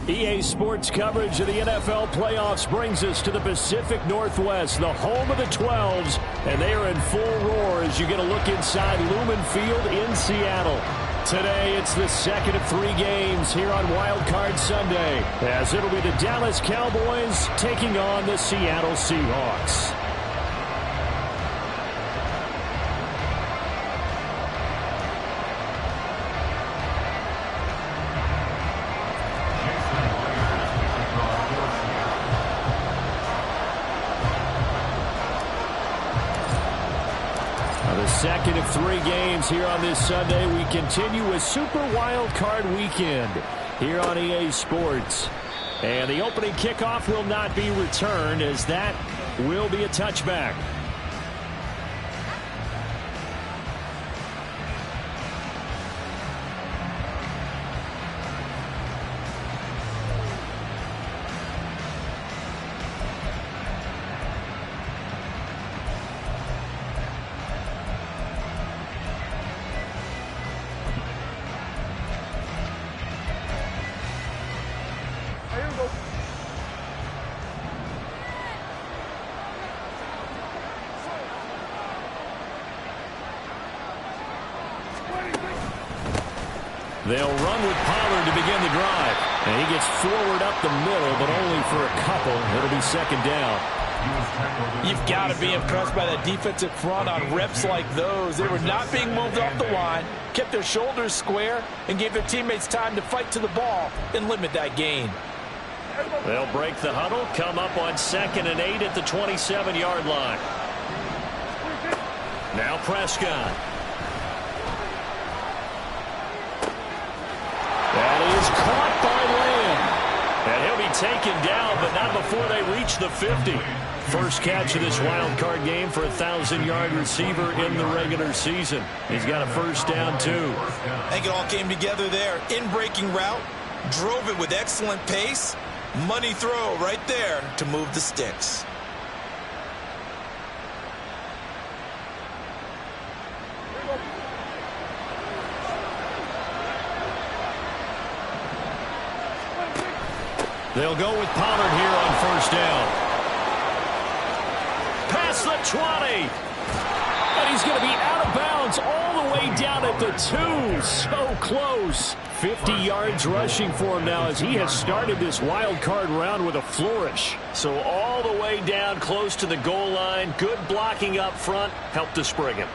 EA Sports coverage of the NFL playoffs brings us to the Pacific Northwest, the home of the 12s, and they are in full roar as you get a look inside Lumen Field in Seattle. Today, it's the second of 3 games here on Wild Card Sunday, as it'll be the Dallas Cowboys taking on the Seattle Seahawks. Second of 3 games here on this Sunday. We continue with Super Wild Card Weekend here on EA Sports. And the opening kickoff will not be returned, as that will be a touchback. They'll run with Pollard to begin the drive. And he gets forward up the middle, but only for a couple. It'll be second down. You've got to be impressed by that defensive front on reps like those. They were not being moved off the line, kept their shoulders square, and gave their teammates time to fight to the ball and limit that gain. They'll break the huddle, come up on 2nd and 8 at the 27-yard line. Now Prescott. That is caught by Lamb. And he'll be taken down, but not before they reach the 50. First catch of this wild card game for a 1,000-yard receiver in the regular season. He's got a first down, too. I think it all came together there. In-breaking route, drove it with excellent pace. Money throw right there to move the sticks. They'll go with Pollard here on first down. Past the 20. And he's going to be out of bounds all the way down at the 2. So close. 50 yards rushing for him now, as he has started this wild card round with a flourish. So all the way down close to the goal line. Good blocking up front. Helped to spring him.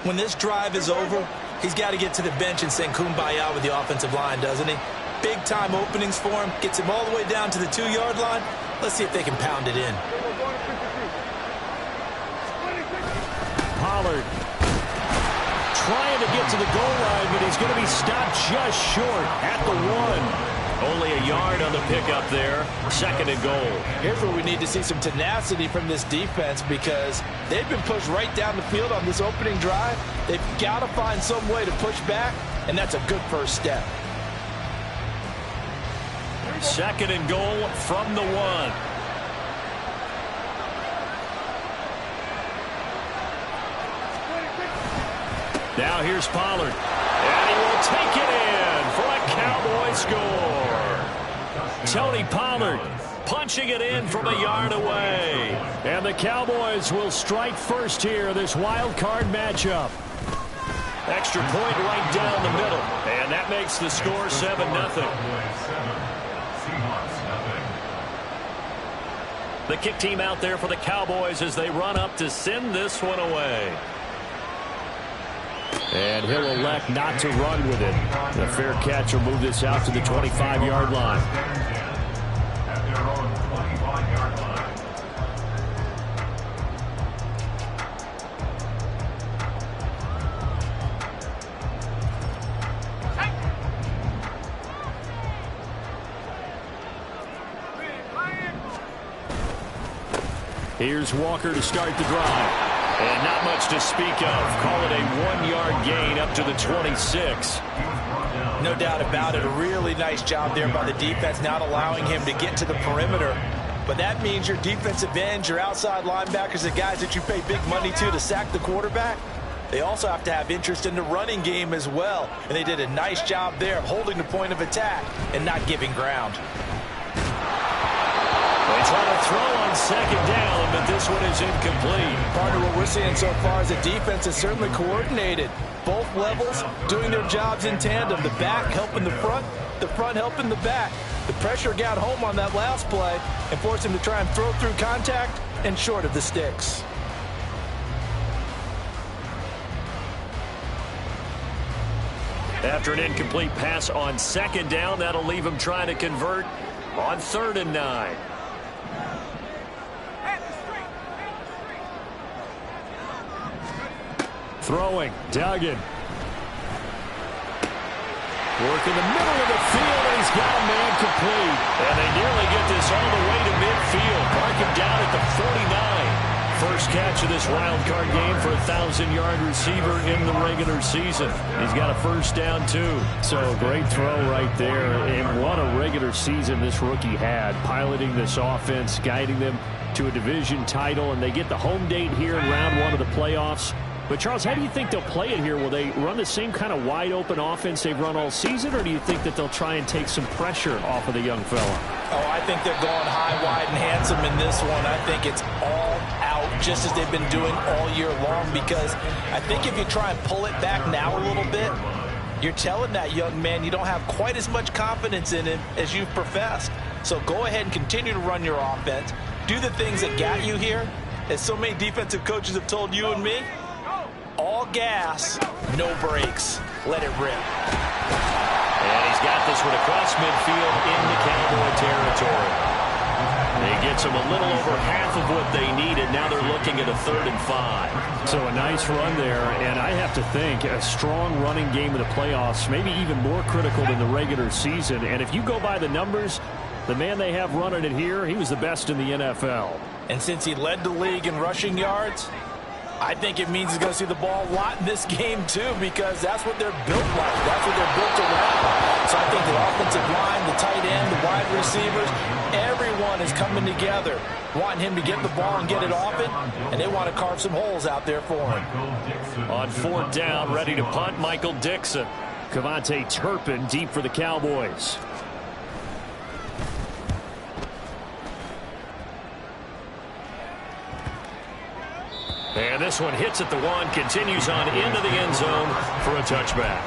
When this drive is over, he's got to get to the bench and sing Kumbaya with the offensive line, doesn't he? Big-time openings for him. Gets him all the way down to the 2-yard line. Let's see if they can pound it in. Pollard trying to get to the goal line, but he's going to be stopped just short at the 1. Only a yard on the pickup there. 2nd and goal. Here's where we need to see some tenacity from this defense, because they've been pushed right down the field on this opening drive. They've got to find some way to push back, and that's a good first step. 2nd and goal from the 1. Now here's Pollard. And he will take it in for a Cowboy score. Tony Pollard punching it in from a yard away. And the Cowboys will strike first here, this wild card matchup. Extra point right down the middle. And that makes the score 7-0. The kick team out there for the Cowboys as they run up to send this one away. And he'll elect not to run with it. The fair catch will move this out to the 25-yard line. Here's Walker to start the drive. And not much to speak of. Call it a 1-yard gain up to the 26. No doubt about it. A really nice job there by the defense, not allowing him to get to the perimeter. But that means your defensive ends, your outside linebackers, the guys that you pay big money to sack the quarterback, they also have to have interest in the running game as well. And they did a nice job there of holding the point of attack and not giving ground. They try to throw on second down, but this one is incomplete. Part of what we're seeing so far is the defense is certainly coordinated. Both levels doing their jobs in tandem. The back helping the front helping the back. The pressure got home on that last play and forced him to try and throw through contact and short of the sticks. After an incomplete pass on second down, that'll leave him trying to convert on 3rd and 9. Throwing, Duggan. Working the middle of the field, and he's got a man complete. And they nearly get this all the way to midfield. Mark him down at the 49. First catch of this wild card game for a 1,000-yard receiver in the regular season. He's got a first down, too. So, great throw right there. And what a regular season this rookie had, piloting this offense, guiding them to a division title. And they get the home date here in round 1 of the playoffs. But, Charles, how do you think they'll play it here? Will they run the same kind of wide-open offense they've run all season, or do you think that they'll try and take some pressure off of the young fella? Oh, I think they're going high, wide, and handsome in this one. I think it's all out, just as they've been doing all year long, because I think if you try and pull it back now a little bit, you're telling that young man you don't have quite as much confidence in him as you've professed. So go ahead and continue to run your offense. Do the things that got you here. As so many defensive coaches have told you and me, all gas, no brakes. Let it rip. And he's got this one across midfield into Cowboy territory. He gets them a little over half of what they needed. Now they're looking at a 3rd and 5. So a nice run there, and I have to think a strong running game in the playoffs, maybe even more critical than the regular season. And if you go by the numbers, the man they have running it here, he was the best in the NFL. And since he led the league in rushing yards, I think it means he's going to see the ball a lot in this game, too, because that's what they're built like. That's what they're built around. So I think the offensive line, the tight end, the wide receivers, everyone is coming together, wanting him to get the ball and get it often, and they want to carve some holes out there for him. On 4th down, ready to punt, Michael Dixon. Kevontae Turpin deep for the Cowboys. And this one hits at the 1, continues on into the end zone for a touchback.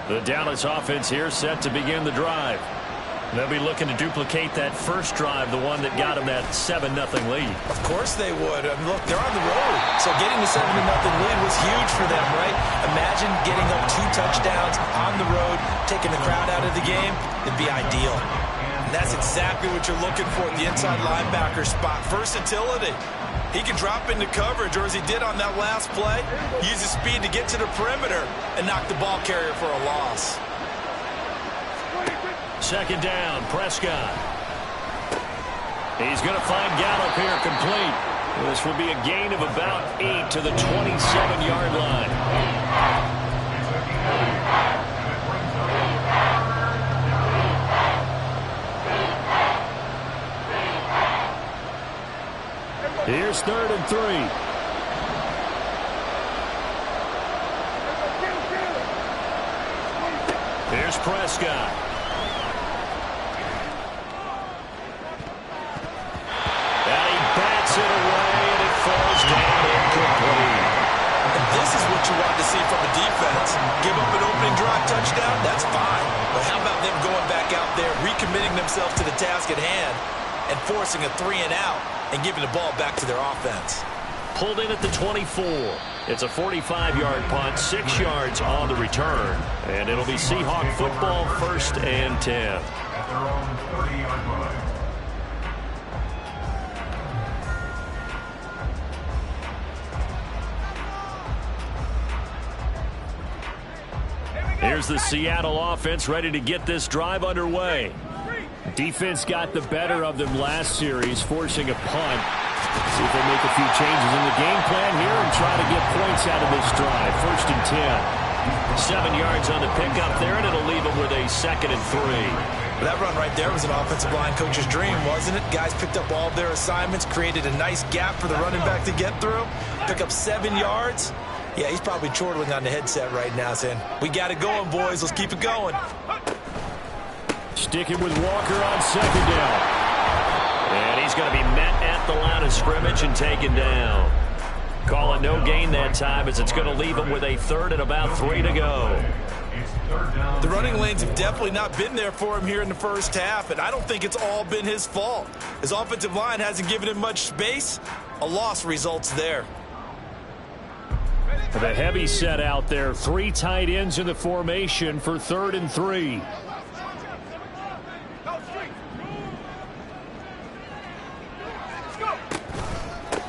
The Dallas offense here set to begin the drive. They'll be looking to duplicate that first drive, the one that got them that 7-0 lead. Of course they would. I mean, look, they're on the road. So getting the 7-0 lead was huge for them, right? Imagine getting up 2 touchdowns on the road, taking the crowd out of the game. It'd be ideal. And that's exactly what you're looking for at the inside linebacker spot. Versatility. He can drop into coverage, or as he did on that last play, use his speed to get to the perimeter and knock the ball carrier for a loss. 2nd down, Prescott. He's going to find Gallup here complete. This will be a gain of about 8 to the 27-yard line. Here's 3rd and 3. Here's Prescott. It away, and it falls down incomplete. This is what you want to see from a defense. Give up an opening drive touchdown, that's fine. But how about them going back out there, recommitting themselves to the task at hand, and forcing a 3-and-out, and giving the ball back to their offense. Pulled in at the 24. It's a 45-yard punt, 6 yards on the return. And it'll be Seahawk football, 1st and 10. At their own 30-yard line. Here's the Seattle offense ready to get this drive underway. Defense got the better of them last series, forcing a punt. See if they make a few changes in the game plan here and try to get points out of this drive. 1st and 10. 7 yards on the pickup there, and it'll leave them with a 2nd and 3. That run right there was an offensive line coach's dream, wasn't it? Guys picked up all of their assignments, created a nice gap for the running back to get through, pick up 7 yards. Yeah, he's probably chortling on the headset right now saying, we got it going, boys. Let's keep it going. Sticking with Walker on 2nd down. And he's going to be met at the line of scrimmage and taken down. Calling no gain that time as it's going to leave him with a 3rd and about 3 to go. The running lanes have definitely not been there for him here in the first half, and I don't think it's all been his fault. His offensive line hasn't given him much space. A loss results there. The heavy set out there. 3 tight ends in the formation for 3rd and 3.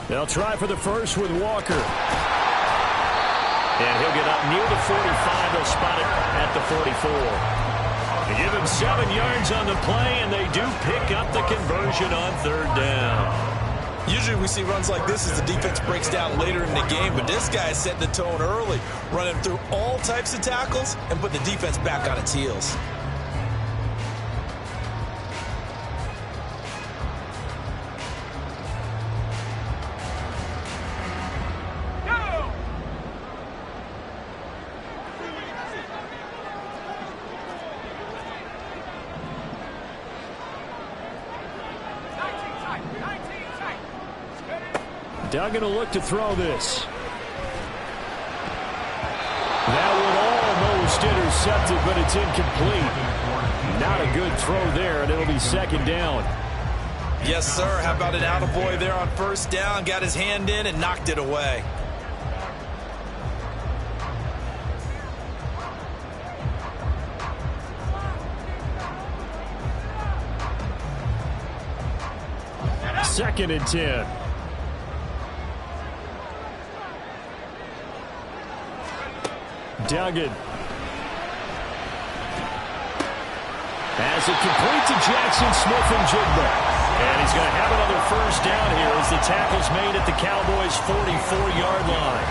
They'll try for the first with Walker. And he'll get up near the 45. They'll spot it at the 44. They give him 7 yards on the play, and they do pick up the conversion on 3rd down. Usually we see runs like this as the defense breaks down later in the game, but this guy is setting the tone early, running through all types of tackles and putting the defense back on its heels. Duggan will look to throw this. That one almost intercepted, but it's incomplete. Not a good throw there, and it'll be 2nd down. Yes, sir. How about an attaboy there on 1st down? Got his hand in and knocked it away. Second and 10. Duggan. As it complete to Jackson Smith-Njigba. And he's going to have another 1st down here as the tackle's made at the Cowboys' 44-yard line.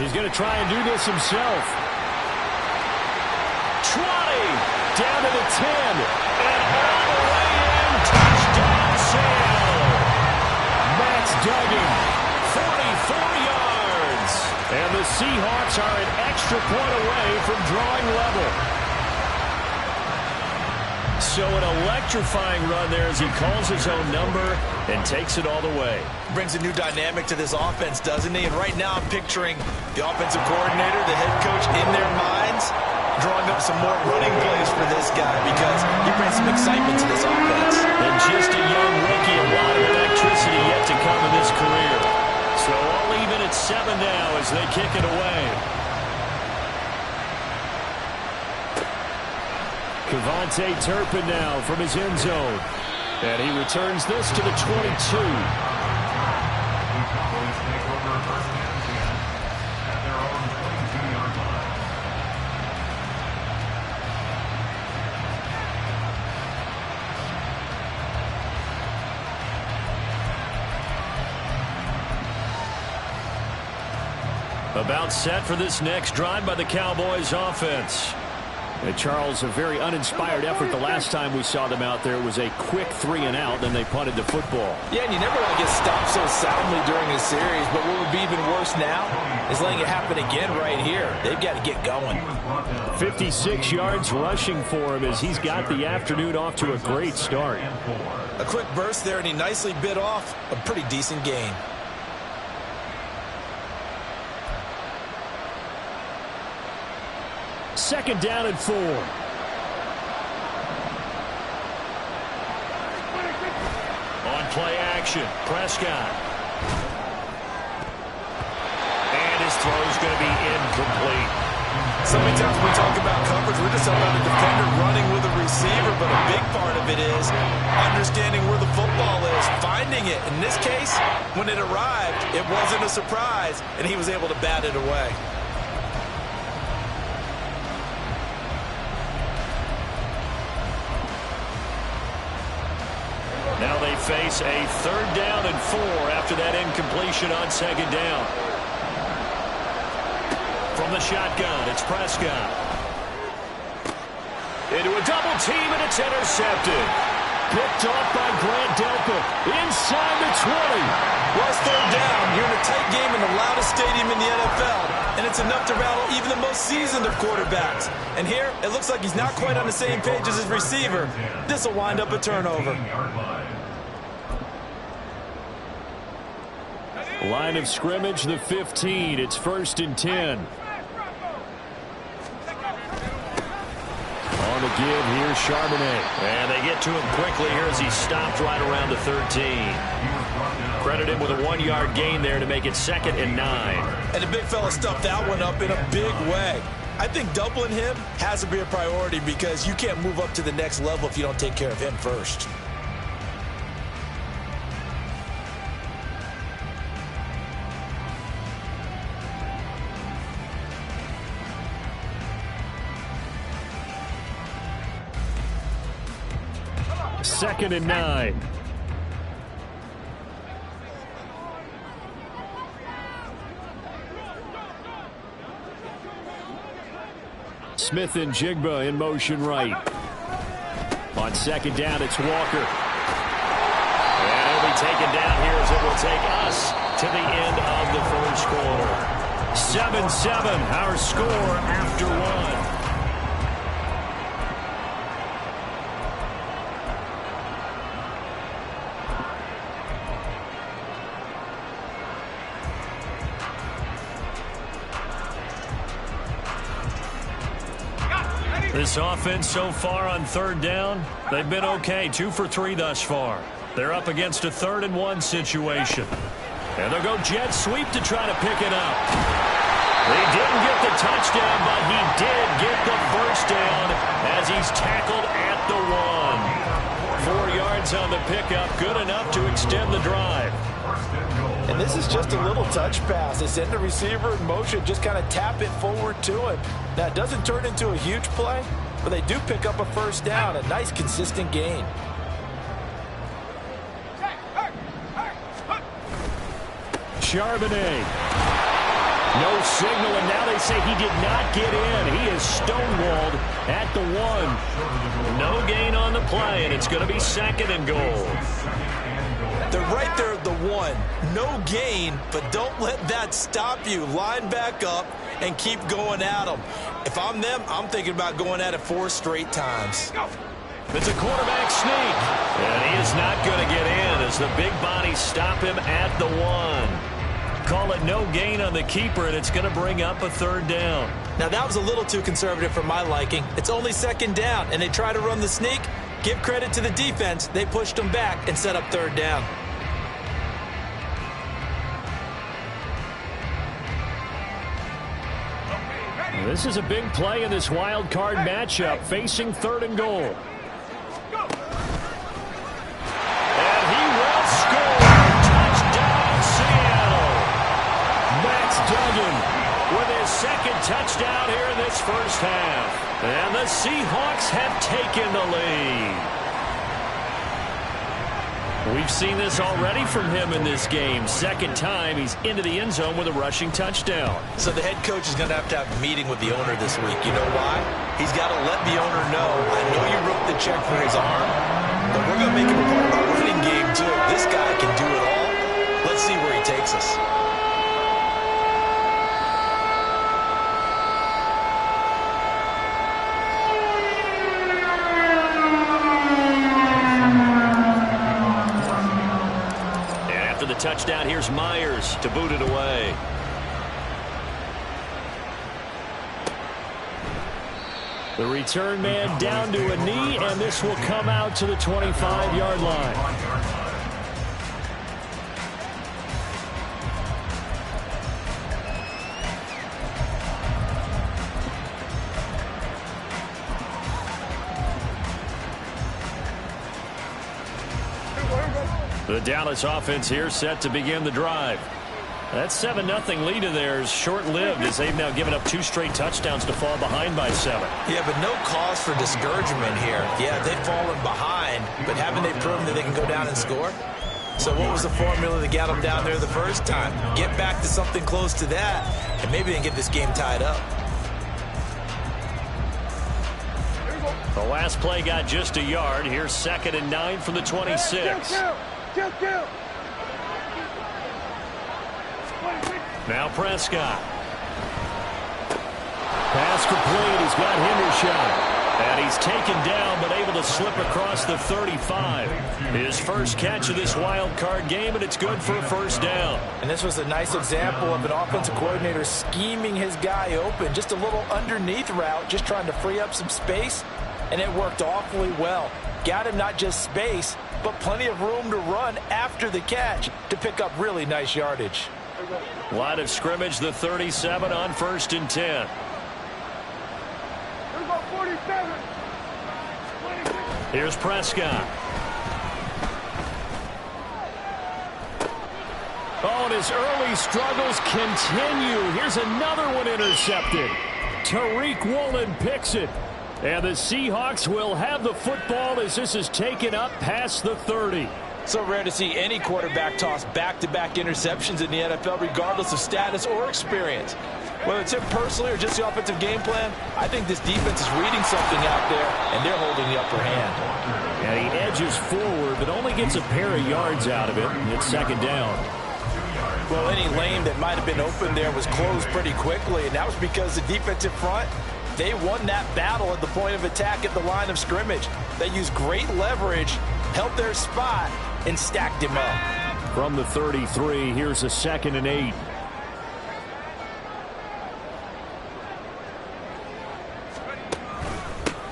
He's going to try and do this himself. Trotty down to the 10. And all the way in. Touchdown, Seattle. Max Duggan, 44 yards. And the Seahawks are an extra point away from drawing level. So an electrifying run there as he calls his own number and takes it all the way. Brings a new dynamic to this offense, doesn't he? And right now I'm picturing the offensive coordinator, the head coach in their minds, drawing up some more running plays for this guy because he brings some excitement to this offense. And just a young rookie, a lot of electricity yet to come in his career. So all even at 7 now as they kick it away. Kevontae Turpin now from his end zone. And he returns this to the 22. About set for this next drive by the Cowboys offense. And Charles, a very uninspired effort the last time we saw them out there. It was a quick 3-and-out, then they punted the football. Yeah, and you never want to get stopped so soundly during a series, but what would be even worse now is letting it happen again right here. They've got to get going. 56 yards rushing for him as he's got the afternoon off to a great start. A quick burst there, and he nicely bit off a pretty decent gain. Second down and 4. On play action, Prescott. And his throw's going to be incomplete. So many times when we talk about coverage, we're just talking about a defender running with a receiver, but a big part of it is understanding where the football is, finding it. In this case, when it arrived, it wasn't a surprise, and he was able to bat it away. Now they face a 3rd down and 4 after that incompletion on 2nd down. From the shotgun, it's Prescott. Into a double team, and it's intercepted. Picked off by Grant Delpit. Inside the 20. Well, it's 3rd down. You're in a tight game in the loudest stadium in the NFL, and it's enough to rattle even the most seasoned of quarterbacks. And here, it looks like he's not quite on the same page as his receiver. This will wind up a turnover. Line of scrimmage, the 15. It's 1st and 10. On the give, here's Charbonnet. And they get to him quickly here as he stopped right around the 13. Credit him with a 1-yard gain there to make it 2nd and 9. And the big fella stuffed that one up in a big way. I think doubling him has to be a priority because you can't move up to the next level if you don't take care of him first. Second and 9. Smith and Jigba in motion right. On 2nd down, it's Walker. And he'll be taken down here as it will take us to the end of the 1st quarter. 7-7, our score after 1. This offense so far on 3rd down, they've been okay. 2 for 3 thus far. They're up against a 3rd and 1 situation. And they'll go jet sweep to try to pick it up. He didn't get the touchdown, but he did get the 1st down as he's tackled at the 1. 4 yards on the pickup, good enough to extend the drive. And this is just a little touch pass. They send the receiver in motion, just kind of tap it forward to him. Now, it doesn't turn into a huge play, but they do pick up a 1st down, a nice, consistent gain. Charbonnet. No signal, and now they say he did not get in. He is stonewalled at the 1. No gain on the play, and it's going to be 2nd and goal. They're right there at the 1. No gain, but don't let that stop you. Line back up and keep going at them. If I'm them, I'm thinking about going at it 4 straight times. It's a quarterback sneak, and he is not going to get in as the big bodies stop him at the 1. Call it no gain on the keeper, and it's going to bring up a 3rd down. Now, that was a little too conservative for my liking. It's only 2nd down, and they try to run the sneak. Give credit to the defense. They pushed them back and set up 3rd down. This is a big play in this wild card matchup, facing 3rd and goal. And he will score. Touchdown, Seattle. Max Duggan with his 2nd touchdown here in this 1st half. And the Seahawks have taken the lead. We've seen this already from him in this game. 2nd time he's into the end zone with a rushing touchdown. So the head coach is going to have a meeting with the owner this week. You know why? He's got to let the owner know, I know you wrote the check for his arm, but we're going to make him a part of our running game too. This guy can do it all. Let's see where he takes us. Touchdown, here's Myers to boot it away. The return man down to a knee, and this will come out to the 25-yard line. The Dallas offense here set to begin the drive. That 7-0 lead of theirs short-lived as they've now given up 2 straight touchdowns to fall behind by 7. Yeah, but no cause for discouragement here. Yeah, they've fallen behind, but haven't they proven that they can go down and score? So what was the formula that got them down there the first time? Get back to something close to that, and maybe they can get this game tied up. The last play got just a yard. Here's 2nd and 9 from the 26. Now Prescott. Pass complete. He's got Hendershot. And he's taken down, but able to slip across the 35. His first catch of this wild card game, and it's good for a first down. And this was a nice example of an offensive coordinator scheming his guy open. Just a little underneath route, just trying to free up some space, and it worked awfully well. Got him not just space, but plenty of room to run after the catch to pick up really nice yardage. Line of scrimmage, the 37 on 1st and 10. Here's Prescott. Oh, and his early struggles continue. Here's another one intercepted. Tariq Woolen picks it. And the Seahawks will have the football as this is taken up past the 30. So rare to see any quarterback toss back-to-back interceptions in the NFL, regardless of status or experience. Whether it's him personally or just the offensive game plan, I think this defense is reading something out there, and they're holding the upper hand. And he edges forward, but only gets a pair of yards out of it. It's 2nd down. Well, any lane that might have been open there was closed pretty quickly, and that was because the defensive front, they won that battle at the point of attack at the line of scrimmage. They used great leverage, held their spot, and stacked him up. From the 33, here's a 2nd and 8.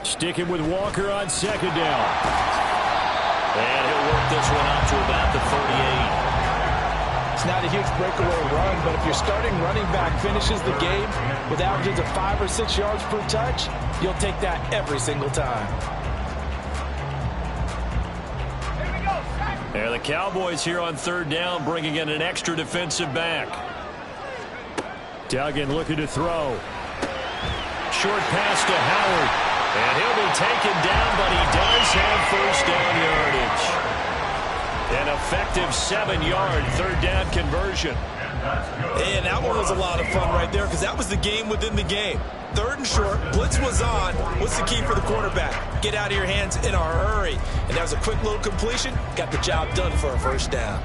Sticking with Walker on 2nd down. And he'll work this one out to about the 38. It's not a huge breakaway run, but if your starting running back finishes the game with averages of 5 or 6 yards per touch, you'll take that every single time. And the Cowboys here on 3rd down, bringing in an extra defensive back. Duggan looking to throw. Short pass to Howard. And he'll be taken down, but he does have first down yardage. An effective 7-yard 3rd down conversion. And that one was a lot of fun right there because that was the game within the game. 3rd and short, blitz was on. What's the key for the quarterback? Get out of your hands in a hurry. And that was a quick little completion. Got the job done for a first down.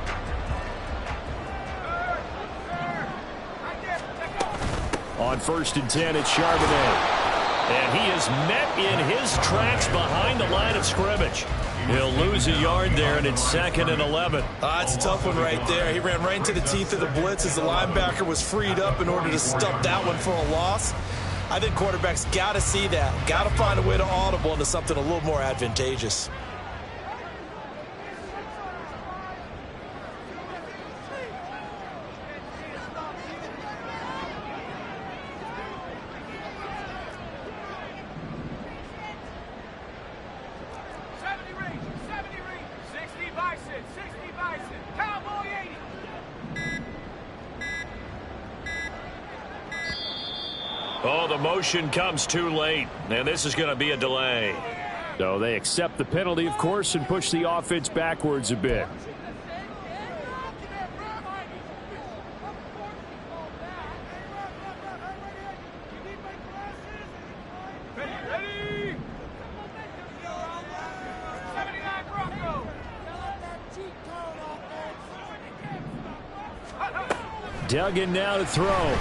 On 1st and 10, it's Charbonnet. And he is met in his tracks behind the line of scrimmage. He'll lose a yard there, and it's 2nd and 11. It's a tough one right there. He ran right into the teeth of the blitz as the linebacker was freed up in order to stop that one for a loss. I think quarterbacks got to see that. Got to find a way to audible into something a little more advantageous. Oh, the motion comes too late, and this is going to be a delay. So they accept the penalty, of course, and push the offense backwards a bit. Duggan now to throw.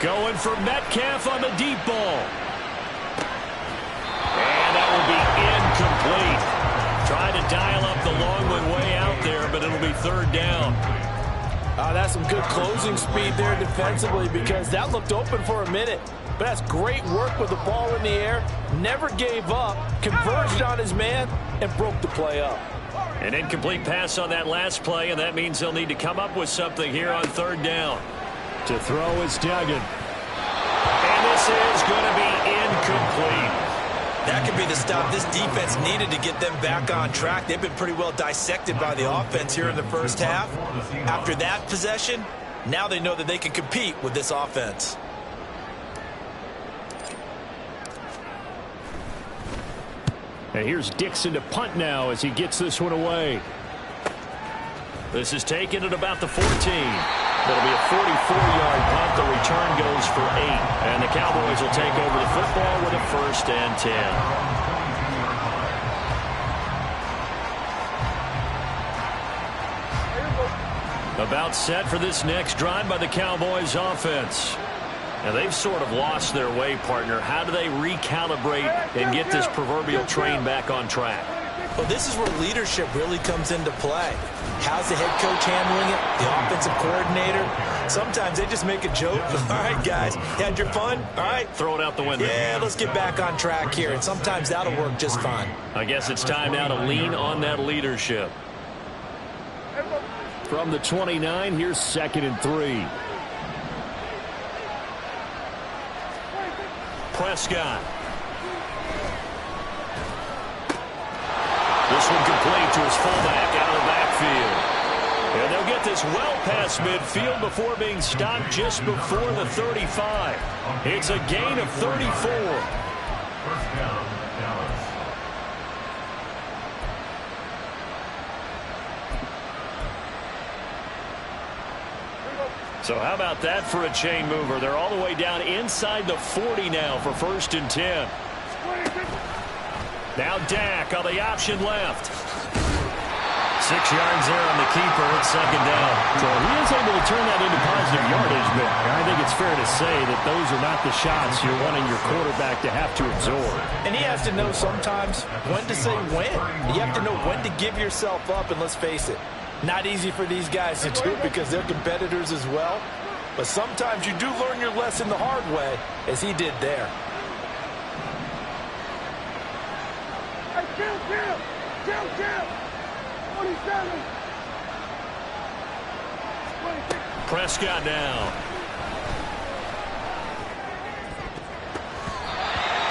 Going for Metcalf on the deep ball. And that will be incomplete. Trying to dial up the long one way out there, but it'll be 3rd down. That's some good closing speed there defensively because that looked open for a minute. But that's great work with the ball in the air. Never gave up, converged on his man, and broke the play up. An incomplete pass on that last play, and that means they'll need to come up with something here on 3rd down. To throw is Duggan. And this is going to be incomplete. That could be the stop this defense needed to get them back on track. They've been pretty well dissected by the offense here in the first half. After that possession, Now they know that they can compete with this offense. And here's Dixon to punt now as he gets this one away. This is taken at about the 14. That'll be a 44-yard punt. The return goes for 8. And the Cowboys will take over the football with a 1st and 10. About set for this next drive by the Cowboys offense. Now they've sort of lost their way, partner. How do they recalibrate and get this proverbial train back on track? Well, this is where leadership really comes into play. How's the head coach handling it? The offensive coordinator? Sometimes they just make a joke. All right, guys, had your fun? All right. Throw it out the window. Yeah, let's get back on track here. And sometimes that'll work just fine. I guess it's time now to lean on that leadership. From the 29, here's 2nd and 3. Prescott. This one complete to his fullback out of the backfield. And they'll get this well past midfield before being stopped just before the 35. It's a gain of 34. First down, Dallas. So how about that for a chain mover? They're all the way down inside the 40 now for 1st and 10. Now Dak on the option left. 6 yards there on the keeper at 2nd down. So he is able to turn that into positive yardage, but I think it's fair to say that those are not the shots you're wanting your quarterback to have to absorb. And he has to know sometimes when to say when. You have to know when to give yourself up, and let's face it, not easy for these guys to do because they're competitors as well. But sometimes you do learn your lesson the hard way, as he did there. Prescott now.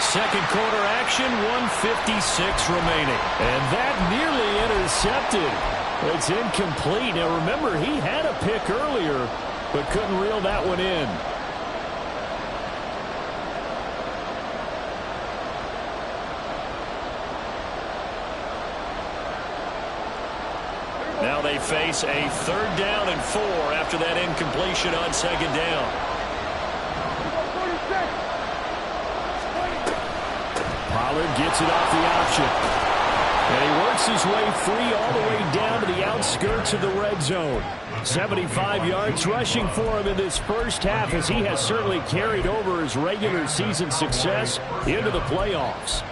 Second quarter action, 1:56 remaining. And that nearly intercepted. It's incomplete. Now remember, he had a pick earlier, but couldn't reel that one in. Now they face a 3rd down and 4 after that incompletion on 2nd down. Pollard gets it off the option. And he works his way free all the way down to the outskirts of the red zone. 75 yards rushing for him in this first half, as he has certainly carried over his regular season success into the playoffs.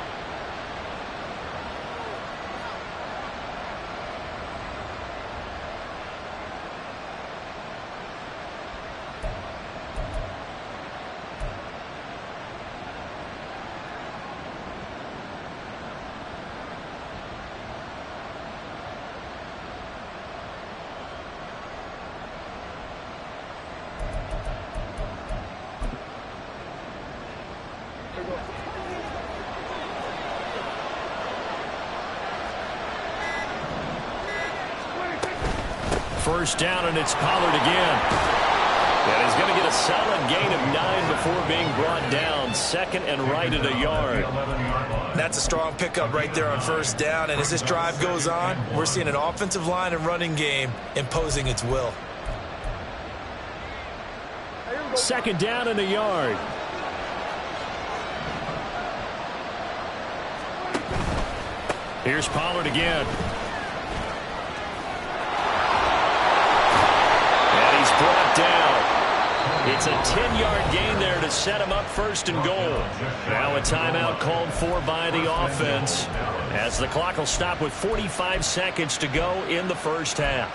First down, and it's Pollard again. And he's going to get a solid gain of 9 before being brought down. 2nd and right at a yard. That's a strong pickup right there on 1st down. And as this drive goes on, we're seeing an offensive line and running game imposing its will. 2nd down and a yard. Here's Pollard again. Brought down. It's a 10-yard gain there to set him up 1st and goal. Now a timeout called for by the offense, as the clock will stop with 45 seconds to go in the first half.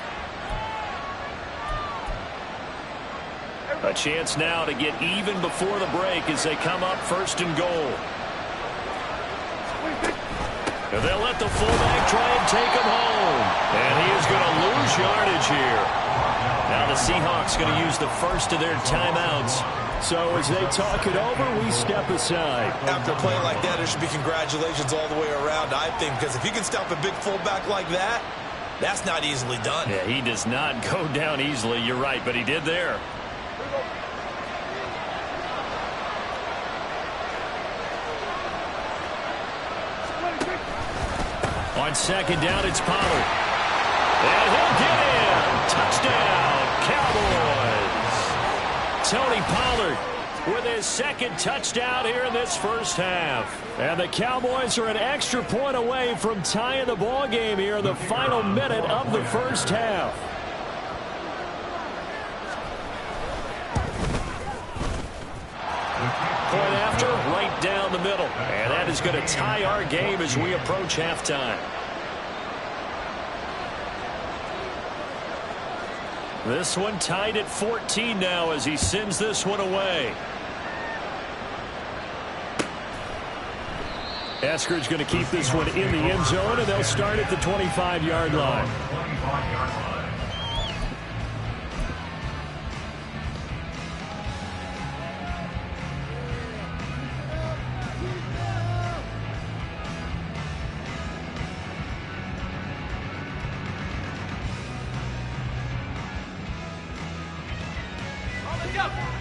A chance now to get even before the break as they come up 1st and goal. And they'll let the fullback try and take him home. And he is going to lose yardage here. Now the Seahawks going to use the first of their timeouts. So as they talk it over, we step aside. After a play like that, there should be congratulations all the way around, I think, because if you can stop a big fullback like that, That's not easily done. Yeah, he does not go down easily. You're right, but he did there. On second down, it's Pollard. And he'll get in. Touchdown, Cowboys. Tony Pollard with his second touchdown here in this first half. And the Cowboys are an extra point away from tying the ball game here in the final minute of the first half. Point after, right down the middle. And that is going to tie our game as we approach halftime. This one tied at 14 now as he sends this one away. Eskridge going to keep this one in the end zone, and they'll start at the 25-yard line.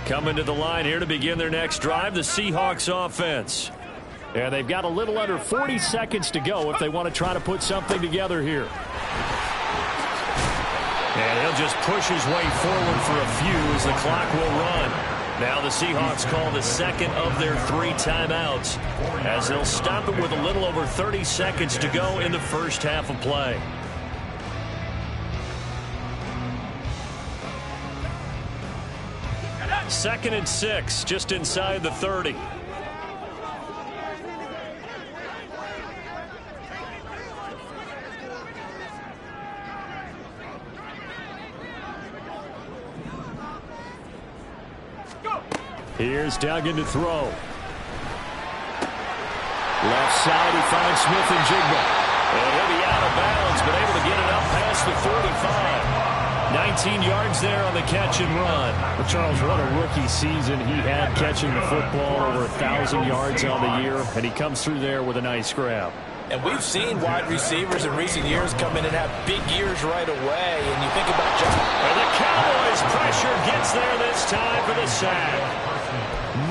Coming to the line here to begin their next drive, the Seahawks offense. And they've got a little under 40 seconds to go if they want to try to put something together here. And he'll just push his way forward for a few as the clock will run. Now the Seahawks call the second of their 3 timeouts as they'll stop it with a little over 30 seconds to go in the first half of play. Second and 6, just inside the 30. Here's Duggan to throw. Left side, he finds Smith-Njigba. And he'll be out of bounds, but able to get it up past the 45. 19 yards there on the catch and run. Well, Charles, what a rookie season he had catching the football, over 1,000 yards on the year, and he comes through there with a nice grab. And we've seen wide receivers in recent years come in and have big years right away. And you think about just... And the Cowboys pressure gets there this time for the sack.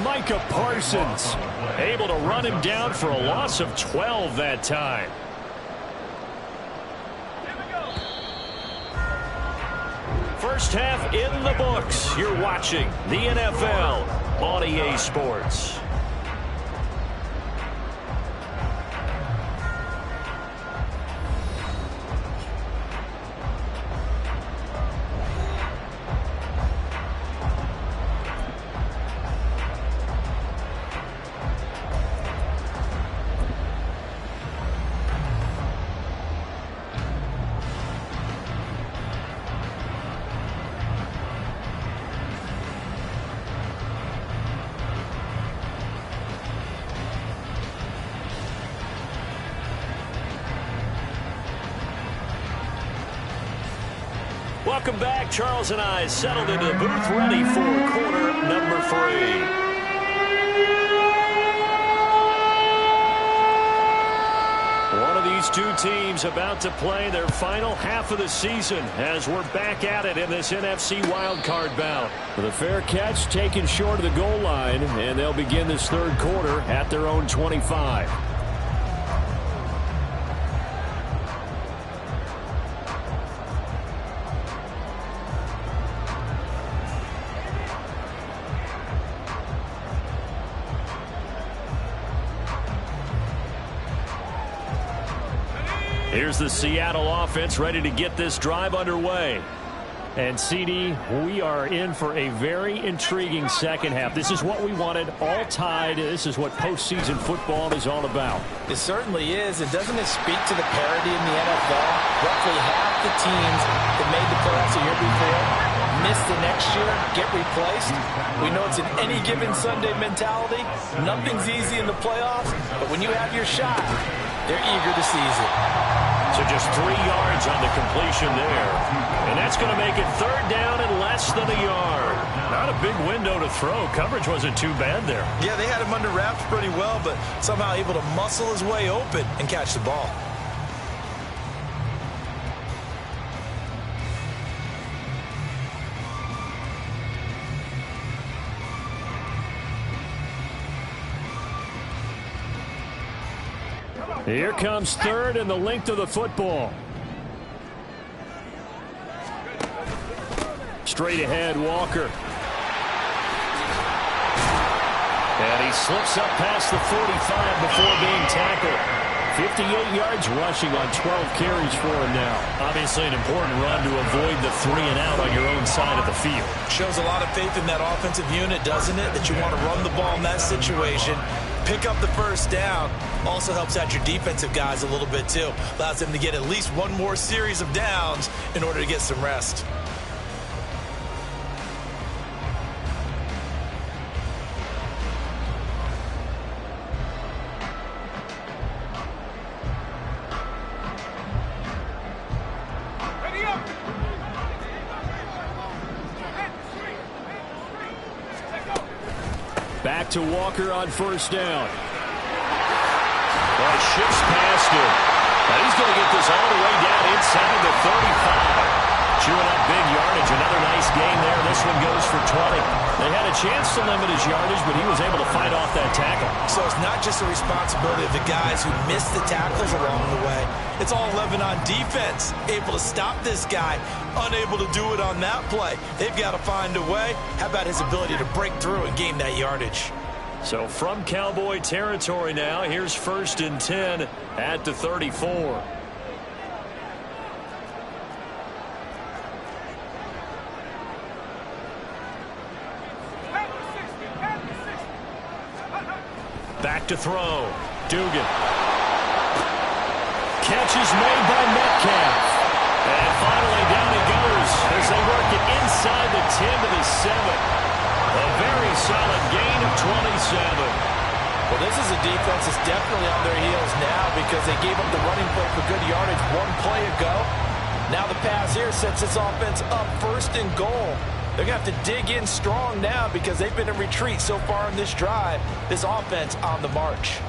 Micah Parsons able to run him down for a loss of 12 that time. First half in the books. You're watching the NFL on EA Sports. Welcome back. Charles and I settled into the booth, ready for quarter number 3. One of these two teams about to play their final half of the season as we're back at it in this NFC wildcard bout. With a fair catch taken short of the goal line, and they'll begin this third quarter at their own 25. Here's the Seattle offense ready to get this drive underway. And, CD, we are in for a very intriguing second half. This is what we wanted, all tied. This is what postseason football is all about. It certainly is. And doesn't it speak to the parity in the NFL? Roughly half the teams that made the playoffs a year before miss the next year, get replaced. We know it's an any given Sunday mentality. Nothing's easy in the playoffs, but when you have your shot, they're eager to seize it. So just 3 yards on the completion there. And that's going to make it third down and less than a yard. Not a big window to throw. Coverage wasn't too bad there. Yeah, they had him under wraps pretty well, but somehow able to muscle his way open and catch the ball. Here comes third and the length of the football. Straight ahead, Walker. And he slips up past the 45 before being tackled. 58 yards rushing on 12 carries for him now. Obviously an important run to avoid the 3 and out on your own side of the field. Shows a lot of faith in that offensive unit, doesn't it? That you want to run the ball in that situation. Pick up the first down. Also helps out your defensive guys a little bit too. Allows them to get at least one more series of downs in order to get some rest. Back to Walker on first down. Well, shifts past him. Now he's going to get this all the way down inside the 35. Chewing up big yardage. Another nice gain there. This one goes for 20. They had a chance to limit his yardage, but he was able to fight off that tackle. So it's not just the responsibility of the guys who missed the tackles along the way. It's all 11 on defense. Able to stop this guy. Unable to do it on that play. They've got to find a way. How about his ability to break through and gain that yardage? So from Cowboy territory now, here's 1st and 10 at the 34. Back to throw. Dugan. Catch is made by Metcalf. And finally down he goes as they work it inside the 10 to the 7. A very solid gain of 27. Well, this is a defense that's definitely on their heels now because they gave up the running play for good yardage one play ago. Now the pass here sets this offense up 1st and goal. They're going to have to dig in strong now because they've been in retreat so far in this drive. This offense on the march.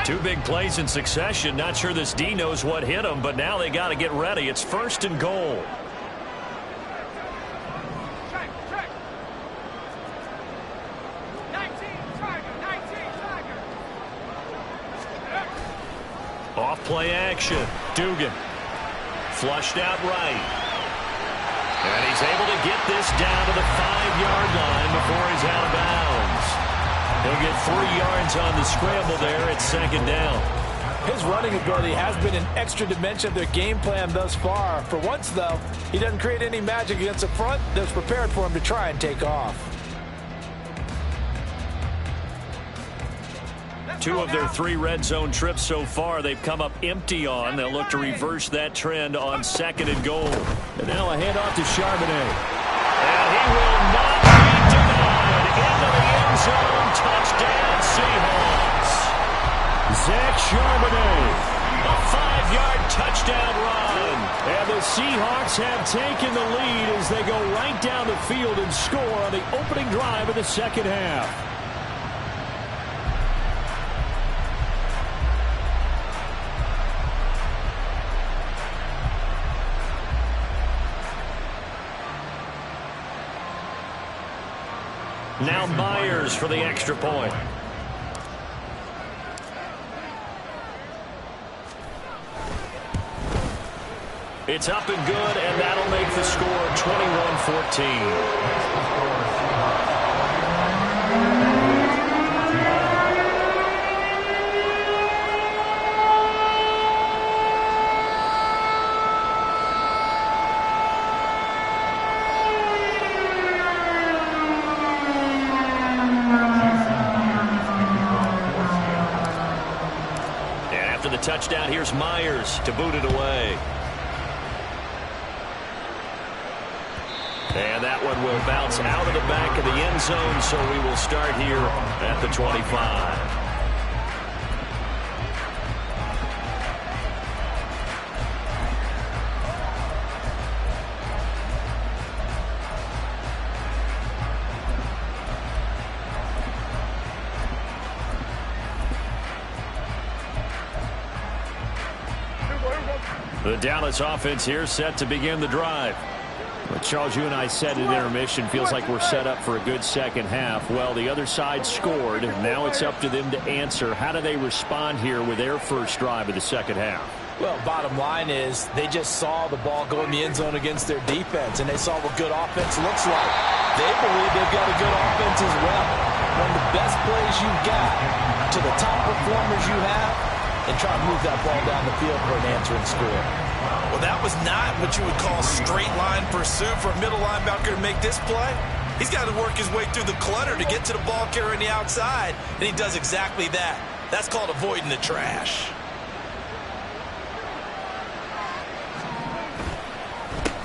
2 big plays in succession. Not sure this D knows what hit him, but now they got to get ready. It's 1st and goal. Off play action. Dugan. Flushed out right. And he's able to get this down to the 5-yard line before he's out of bounds. He'll get 3 yards on the scramble there at 2nd down. His running ability has been an extra dimension of their game plan thus far. For once, though, he doesn't create any magic against the front that's prepared for him to try and take off. 2 of their 3 red zone trips so far they've come up empty on. They'll look to reverse that trend on 2nd and goal. And now a handoff to Charbonnet. And he will not be denied. Into the end zone. Touchdown Seahawks. Zach Charbonnet. A 5-yard touchdown run. And the Seahawks have taken the lead as they go right down the field and score on the opening drive of the 2nd half. Now Myers for the extra point. It's up and good, and that'll make the score 21-14. Touchdown. Here's Myers to boot it away. And that one will bounce out of the back of the end zone, so we will start here at the 25. The Dallas offense here set to begin the drive. Well, Charles, you and I said at intermission, feels like we're set up for a good second half. Well, the other side scored. Now it's up to them to answer. How do they respond here with their first drive of the second half? Well, bottom line is they just saw the ball go in the end zone against their defense, and they saw what good offense looks like. They believe they've got a good offense as well. One of the best plays you've got to the top performers you have, and try to move that ball down the field for an answering score. Well, that was not what you would call straight line pursuit for a middle linebacker to make this play. He's got to work his way through the clutter to get to the ball carrier on the outside, and he does exactly that. That's called avoiding the trash.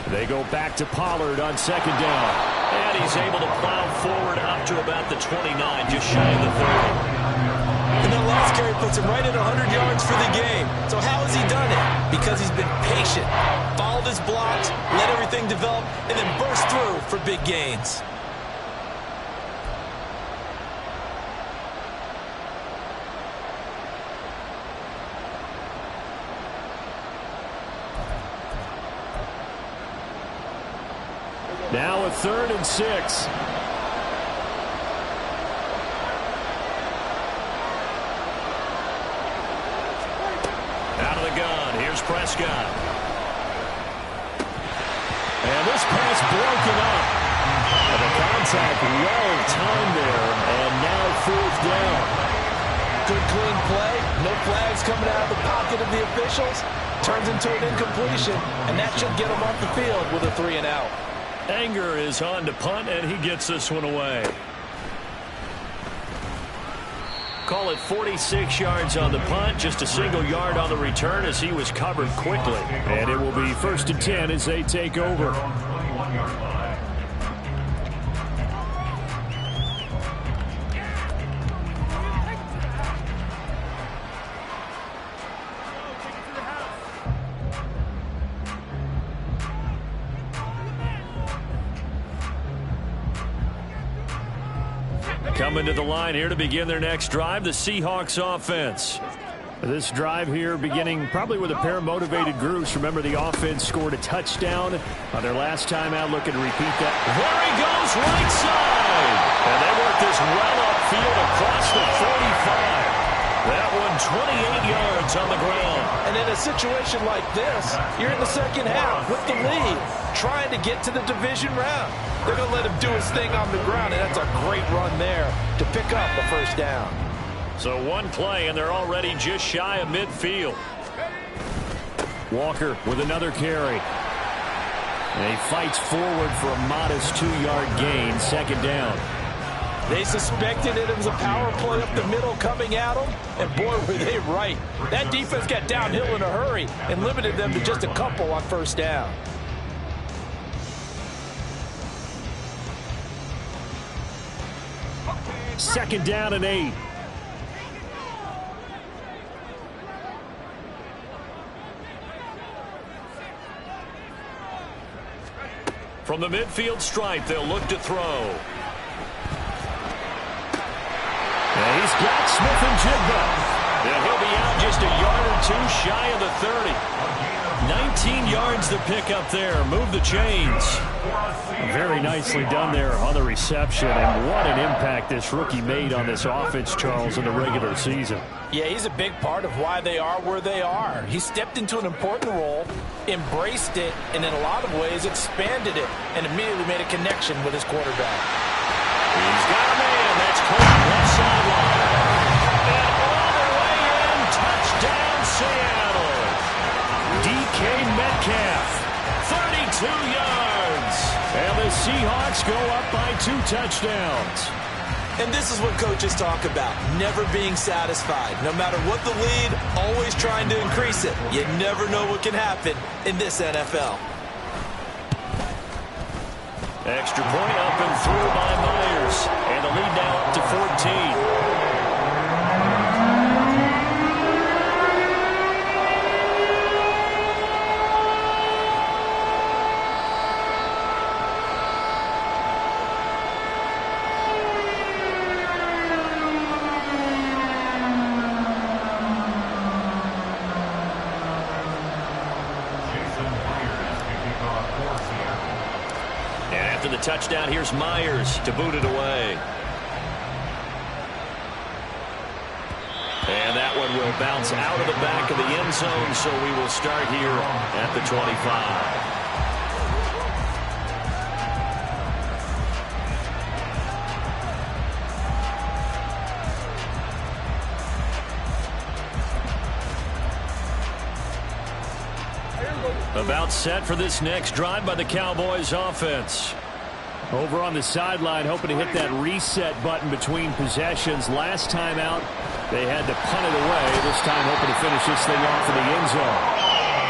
They go back to Pollard on second down. And he's able to plow forward up to about the 29, just shy of the 30. And that last carry puts him right at 100 yards for the game. So how has he done it? Because he's been patient, followed his blocks, let everything develop, and then burst through for big gains. Now a 3rd and 6. Out of the gun, here's Prescott. And this pass broken up. And the contact well timed there, and now 4th down. Good clean play, no flags coming out of the pocket of the officials. Turns into an incompletion, and that should get him off the field with a 3 and out. Anger is on to punt, and he gets this one away. Call it 46 yards on the punt, just a single yard on the return as he was covered quickly. And it will be 1st and 10 as they take over. Coming to the line here to begin their next drive, the Seahawks offense. This drive here beginning probably with a pair of motivated groups. Remember, the offense scored a touchdown on their last time out. Looking to repeat that. There he goes, right side. And they work this well upfield across the 45. That one 28 yards on the ground. And in a situation like this, you're in the second half with the lead, trying to get to the division round. They're going to let him do his thing on the ground, and that's a great run there to pick up the 1st down. So one play, and they're already just shy of midfield. Walker with another carry. And he fights forward for a modest 2-yard gain, 2nd down. They suspected it was a power play up the middle coming at them, and boy, were they right. That defense got downhill in a hurry and limited them to just a couple on 1st down. Second down and 8. From the midfield stripe, they'll look to throw. And he's got Smith-Njigba. And he'll be out just a yard or 2 shy of the 30. 19 yards to pick up there. Move the chains. Very nicely done there on the reception. And what an impact this rookie made on this offense, Charles, in the regular season. Yeah, he's a big part of why they are where they are. He stepped into an important role, embraced it, and in a lot of ways expanded it, and immediately made a connection with his quarterback. He's got a man. That's caught left sideline. And all the way in, touchdown Seattle. DK Metcalf, 32 yards. and the Seahawks go up by 2 touchdowns. And this is what coaches talk about, never being satisfied. No matter what the lead, always trying to increase it. You never know what can happen in this NFL. Extra point up and through by Myers. And the lead now up to 14. touchdown. Here's Myers to boot it away. And that one will bounce out of the back of the end zone, so we will start here at the 25. About set for this next drive by the Cowboys offense. Over on the sideline, hoping to hit that reset button between possessions. Last time out, they had to punt it away. This time hoping to finish this thing off in the end zone.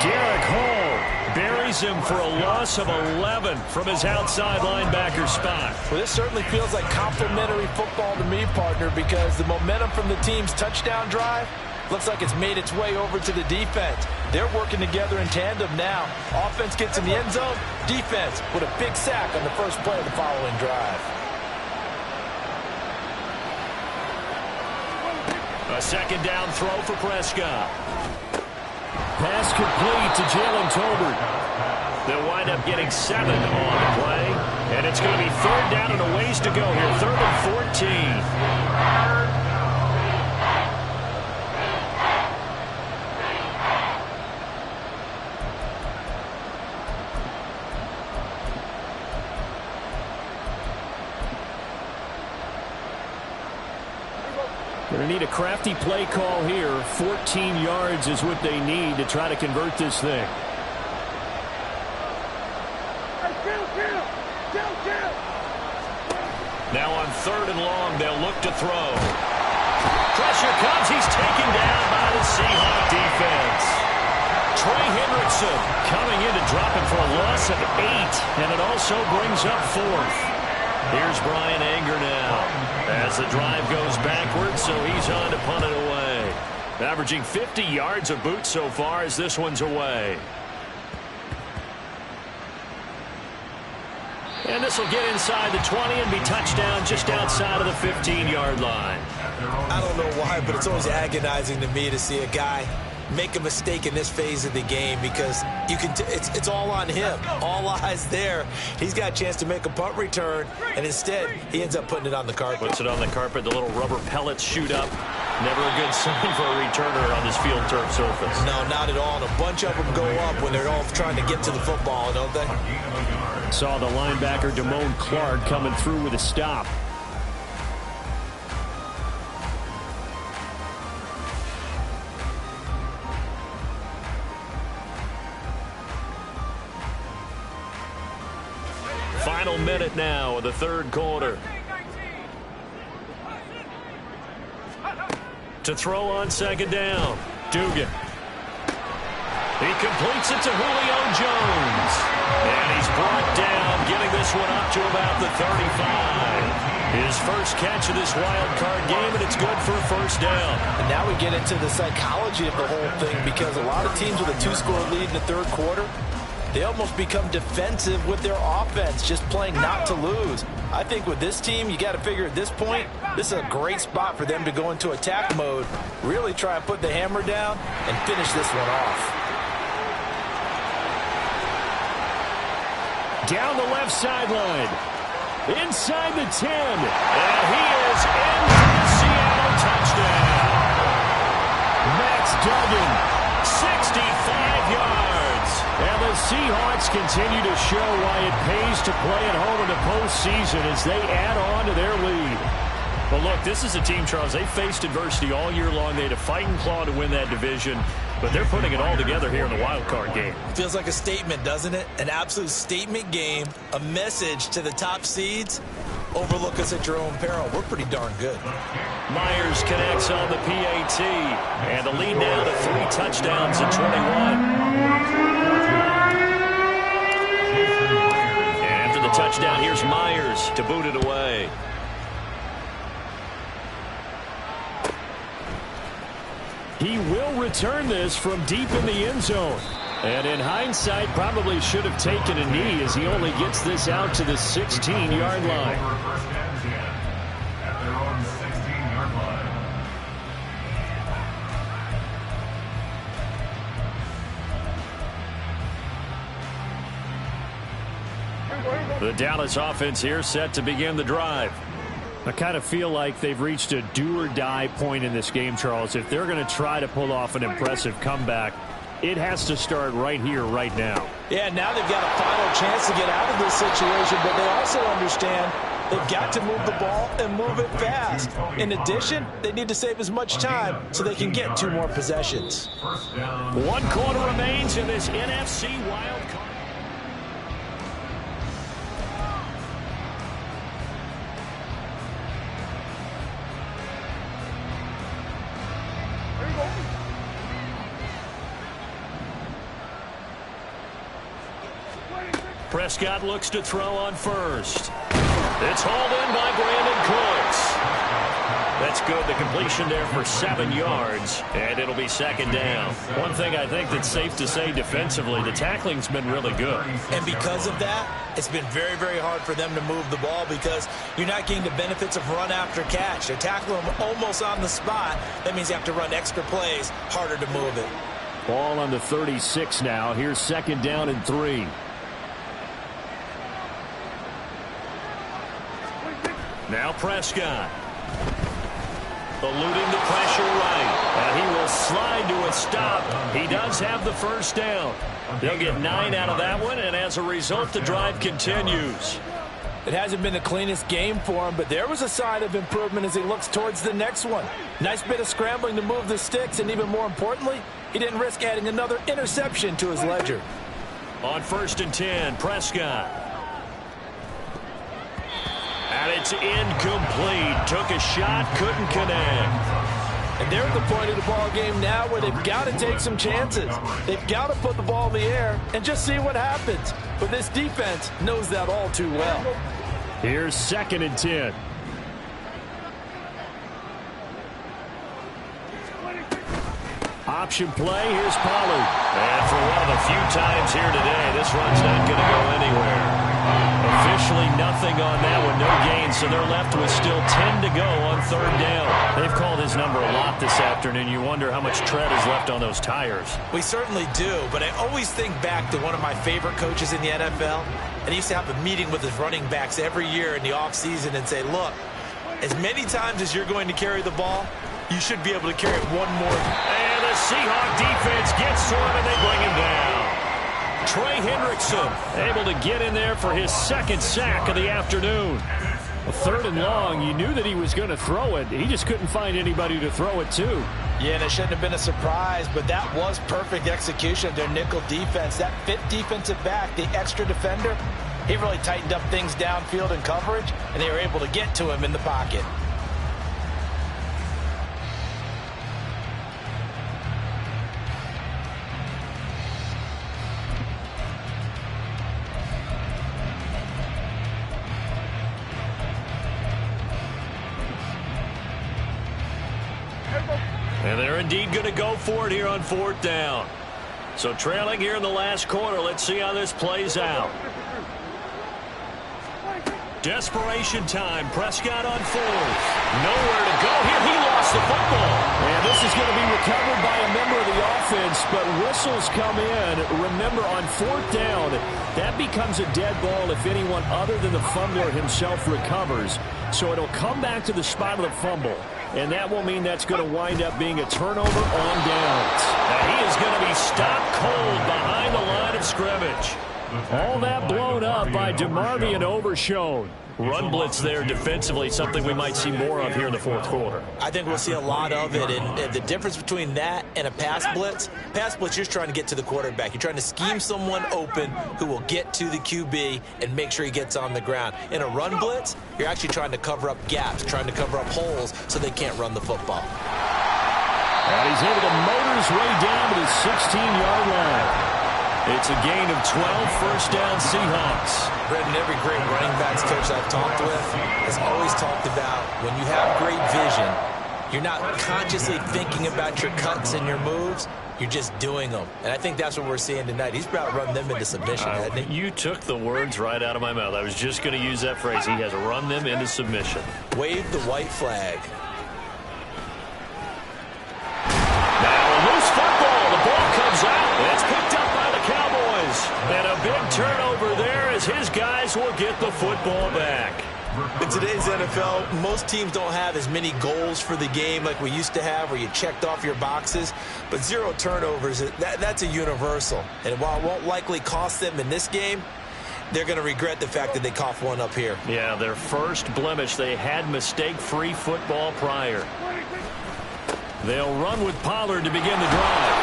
Derek Hall buries him for a loss of 11 from his outside linebacker spot. Well, this certainly feels like complimentary football to me, partner, because the momentum from the team's touchdown drive looks like it's made its way over to the defense. They're working together in tandem now. Offense gets in the end zone. Defense with a big sack on the first play of the following drive. A second down throw for Prescott. Pass complete to Jalen Tolbert. They'll wind up getting 7 on the play. And it's going to be third down and a ways to go here. 3rd and 14. Going to need a crafty play call here. 14 yards is what they need to try to convert this thing. Now on 3rd and long, they'll look to throw. Pressure comes. He's taken down by the Seahawk defense. Trey Hendrickson coming in to drop it for a loss of 8, and it also brings up 4th. Here's Brian Anger now as the drive goes backwards, so he's on to punt it away. Averaging 50 yards of boot so far as this one's away. And this will get inside the 20 and be touchdown just outside of the 15-yard line. I don't know why, but it's always agonizing to me to see a guy make a mistake in this phase of the game, because you can it's all on him. All eyes there. He's got a chance to make a punt return, and instead he ends up putting it on the carpet. Puts it on the carpet. The little rubber pellets shoot up. Never a good sign for a returner on this field turf surface. No, not at all. And a bunch of them go up when they're all trying to get to the football, don't they? Saw the linebacker Damone Clark coming through with a stop. Final minute now of the 3rd quarter. To throw on 2nd down. Dugan. He completes it to Julio Jones. And he's brought down, getting this one up to about the 35. His first catch of this wild card game, and it's good for a 1st down. And now we get into the psychology of the whole thing, because a lot of teams with a 2-score lead in the 3rd quarter, they almost become defensive with their offense, just playing not to lose. I think with this team, you got to figure at this point, this is a great spot for them to go into attack mode, really try and put the hammer down and finish this one off. Down the left sideline. Inside the 10. And he is in for the Seattle touchdown. Max Duggan. 65 yards. And the Seahawks continue to show why it pays to play at home in the postseason as they add on to their lead. Well, look, this is a team, Charles, they faced adversity all year long. They had to fight and claw to win that division, but they're putting it all together here in the wild card game. Feels like a statement, doesn't it? An absolute statement game, a message to the top seeds. Overlook us at your own peril. We're pretty darn good. Myers connects on the PAT, and the lead now to 3 touchdowns at 21. And after the touchdown, here's Myers to boot it away. He will return this from deep in the end zone. And in hindsight, probably should have taken a knee as he only gets this out to the 16-yard line. At their own 16-yard line. The Dallas offense here set to begin the drive. I kind of feel like they've reached a do-or-die point in this game, Charles. If they're going to try to pull off an impressive comeback, it has to start right here, right now. Yeah, now they've got a final chance to get out of this situation, but they also understand they've got to move the ball and move it fast. In addition, they need to save as much time so they can get 2 more possessions. 1 quarter remains in this NFC wild card. Prescott looks to throw on first. It's hauled in by Brandon Cooks. That's good. The completion there for 7 yards, and it'll be 2nd down. One thing I think that's safe to say defensively, the tackling's been really good. And because of that, it's been very, very hard for them to move the ball because you're not getting the benefits of run after catch. They're tackling them almost on the spot. That means you have to run extra plays, harder to move it. Ball on the 36 now. Here's 2nd down and 3. Now Prescott. Eluding the pressure right. And he will slide to a stop. He does have the 1st down. They'll get 9 out of that one, and as a result, the drive continues. It hasn't been the cleanest game for him, but there was a sign of improvement as he looks towards the next one. Nice bit of scrambling to move the sticks, and even more importantly, he didn't risk adding another interception to his ledger. On 1st and 10, Prescott. And it's incomplete. Took a shot, couldn't connect. And they're at the point of the ball game now where they've got to take some chances. They've got to put the ball in the air and just see what happens. But this defense knows that all too well. Here's 2nd and 10. Option play. Here's Pollard. And for one of the few times here today, this run's not going to go anywhere. Officially nothing on that one, no gain, so they're left with still 10 to go on 3rd down. They've called his number a lot this afternoon. You wonder how much tread is left on those tires. We certainly do, but I always think back to one of my favorite coaches in the NFL, and he used to have a meeting with his running backs every year in the offseason and say, look, as many times as you're going to carry the ball, you should be able to carry it 1 more. And the Seahawk defense gets to him, and they bring him down. Trey Hendrickson able to get in there for his 2nd sack of the afternoon. A 3rd and long. You knew that he was going to throw it. He just couldn't find anybody to throw it to. Yeah, and it shouldn't have been a surprise, but that was perfect execution of their nickel defense. That 5th defensive back, the extra defender, he really tightened up things downfield in coverage, and they were able to get to him in the pocket. And they're indeed going to go for it here on 4th down. So trailing here in the last quarter. Let's see how this plays out. Desperation time. Prescott on 4th. Nowhere to go here. He lost the football. And this is going to be recovered by a member of the offense, but whistles come in. Remember, on 4th down, that becomes a dead ball if anyone other than the fumbler himself recovers. So it'll come back to the spot of the fumble. And that will mean that's going to wind up being a turnover on downs. And he is going to be stopped cold behind the line of scrimmage. All that blown up by DeMarvion Overshown. Run blitz there defensively, something we might see more of here in the 4th quarter. I think we'll see a lot of it, and the difference between that and a pass blitz, you're just trying to get to the quarterback. You're trying to scheme someone open who will get to the QB and make sure he gets on the ground. In a run blitz, you're actually trying to cover up gaps, trying to cover up holes so they can't run the football. And he's able to motor his way down to the 16-yard line. It's a gain of 12, 1st down Seahawks. Brendan, every great running backs coach I've talked with has always talked about when you have great vision, you're not consciously thinking about your cuts and your moves. You're just doing them. And I think that's what we're seeing tonight. He's about to run them into submission, hasn't he? You took the words right out of my mouth. I was just going to use that phrase. He has run them into submission. Wave the white flag. Now a loose football. The ball comes out. It's picked up by the Cowboys. And a big turnover there as his guys will get the football back. In today's NFL, most teams don't have as many goals for the game like we used to have where you checked off your boxes. But 0 turnovers, that's a universal. And while it won't likely cost them in this game, they're going to regret the fact that they coughed one up here. Yeah, their first blemish. They had mistake-free football prior. They'll run with Pollard to begin the drive.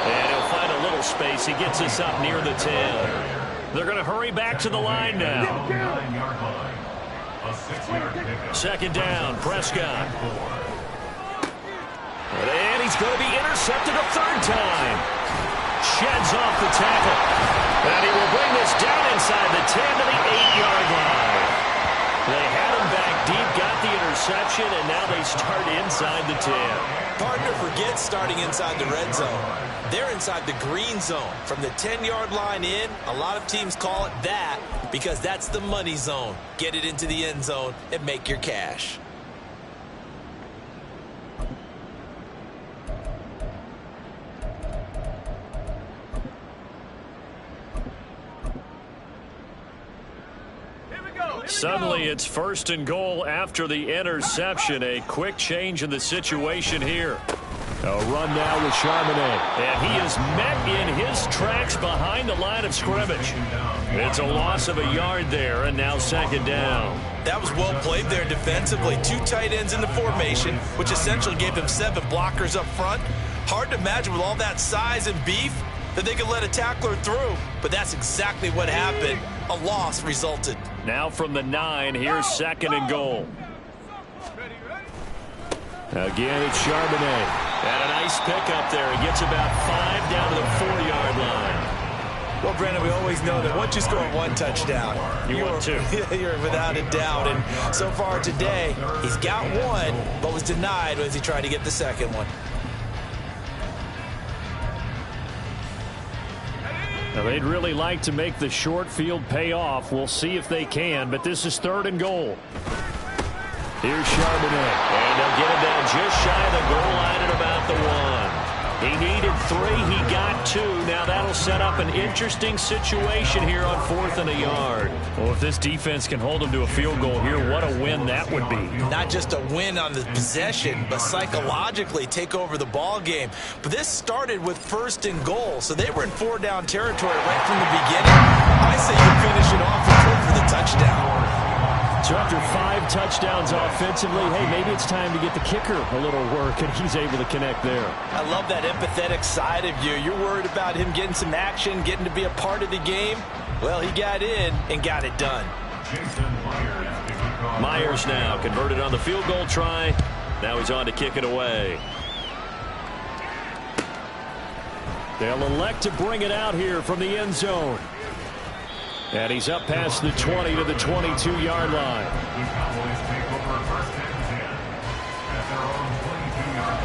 And he'll find a little space. He gets us up near the 10. They're going to hurry back to the line now. 9-yard line. A 6-yard pickup. Second down, Prescott. And he's going to be intercepted a third time. Sheds off the tackle. And he will bring this down inside the 10 to the 8-yard line. They had him back deep, got the interception, and now they start inside the 10. Partner forgets starting inside the red zone. They're inside the green zone. From the 10-yard line in, a lot of teams call it that because that's the money zone. Get it into the end zone and make your cash. Suddenly it's 1st and goal after the interception. A quick change in the situation here. A run now with Charbonnet. And he is met in his tracks behind the line of scrimmage. It's a loss of a yard there, and now 2nd down. That was well played there defensively. 2 tight ends in the formation, which essentially gave them 7 blockers up front. Hard to imagine with all that size and beef that they could let a tackler through. But that's exactly what happened. A loss resulted. Now from the 9, here's 2nd and goal. Again, it's Charbonnet. And a nice pickup there. He gets about 5 down to the 4-yard line. Well, Brandon, we always know that once you score 1 touchdown, You want 2. You're without a doubt. And so far today, he's got 1, but was denied as he tried to get the 2nd one. Now, they'd really like to make the short field pay off. We'll see if they can, but this is 3rd and goal. Here's Charbonnet. And they'll get him down just shy of the goal line at about the 1. He needed 3. He got 2. Now that'll set up an interesting situation here on 4th and a yard. Well, if this defense can hold them to a field goal here, what a win that would be. Not just a win on the possession, but psychologically take over the ball game. But this started with 1st and goal, so they were in 4-down territory right from the beginning. I say you finish it off and go for the touchdown. So after 5 touchdowns offensively, hey, maybe it's time to get the kicker a little work, and he's able to connect there. I love that empathetic side of you. You're worried about him getting some action, getting to be a part of the game. Well, he got in and got it done. Myers now converted on the field goal try. Now he's on to kick it away. They'll elect to bring it out here from the end zone. And he's up past the 20 to the 22-yard line. The Cowboys take over 1st and 10 at their own 22-yard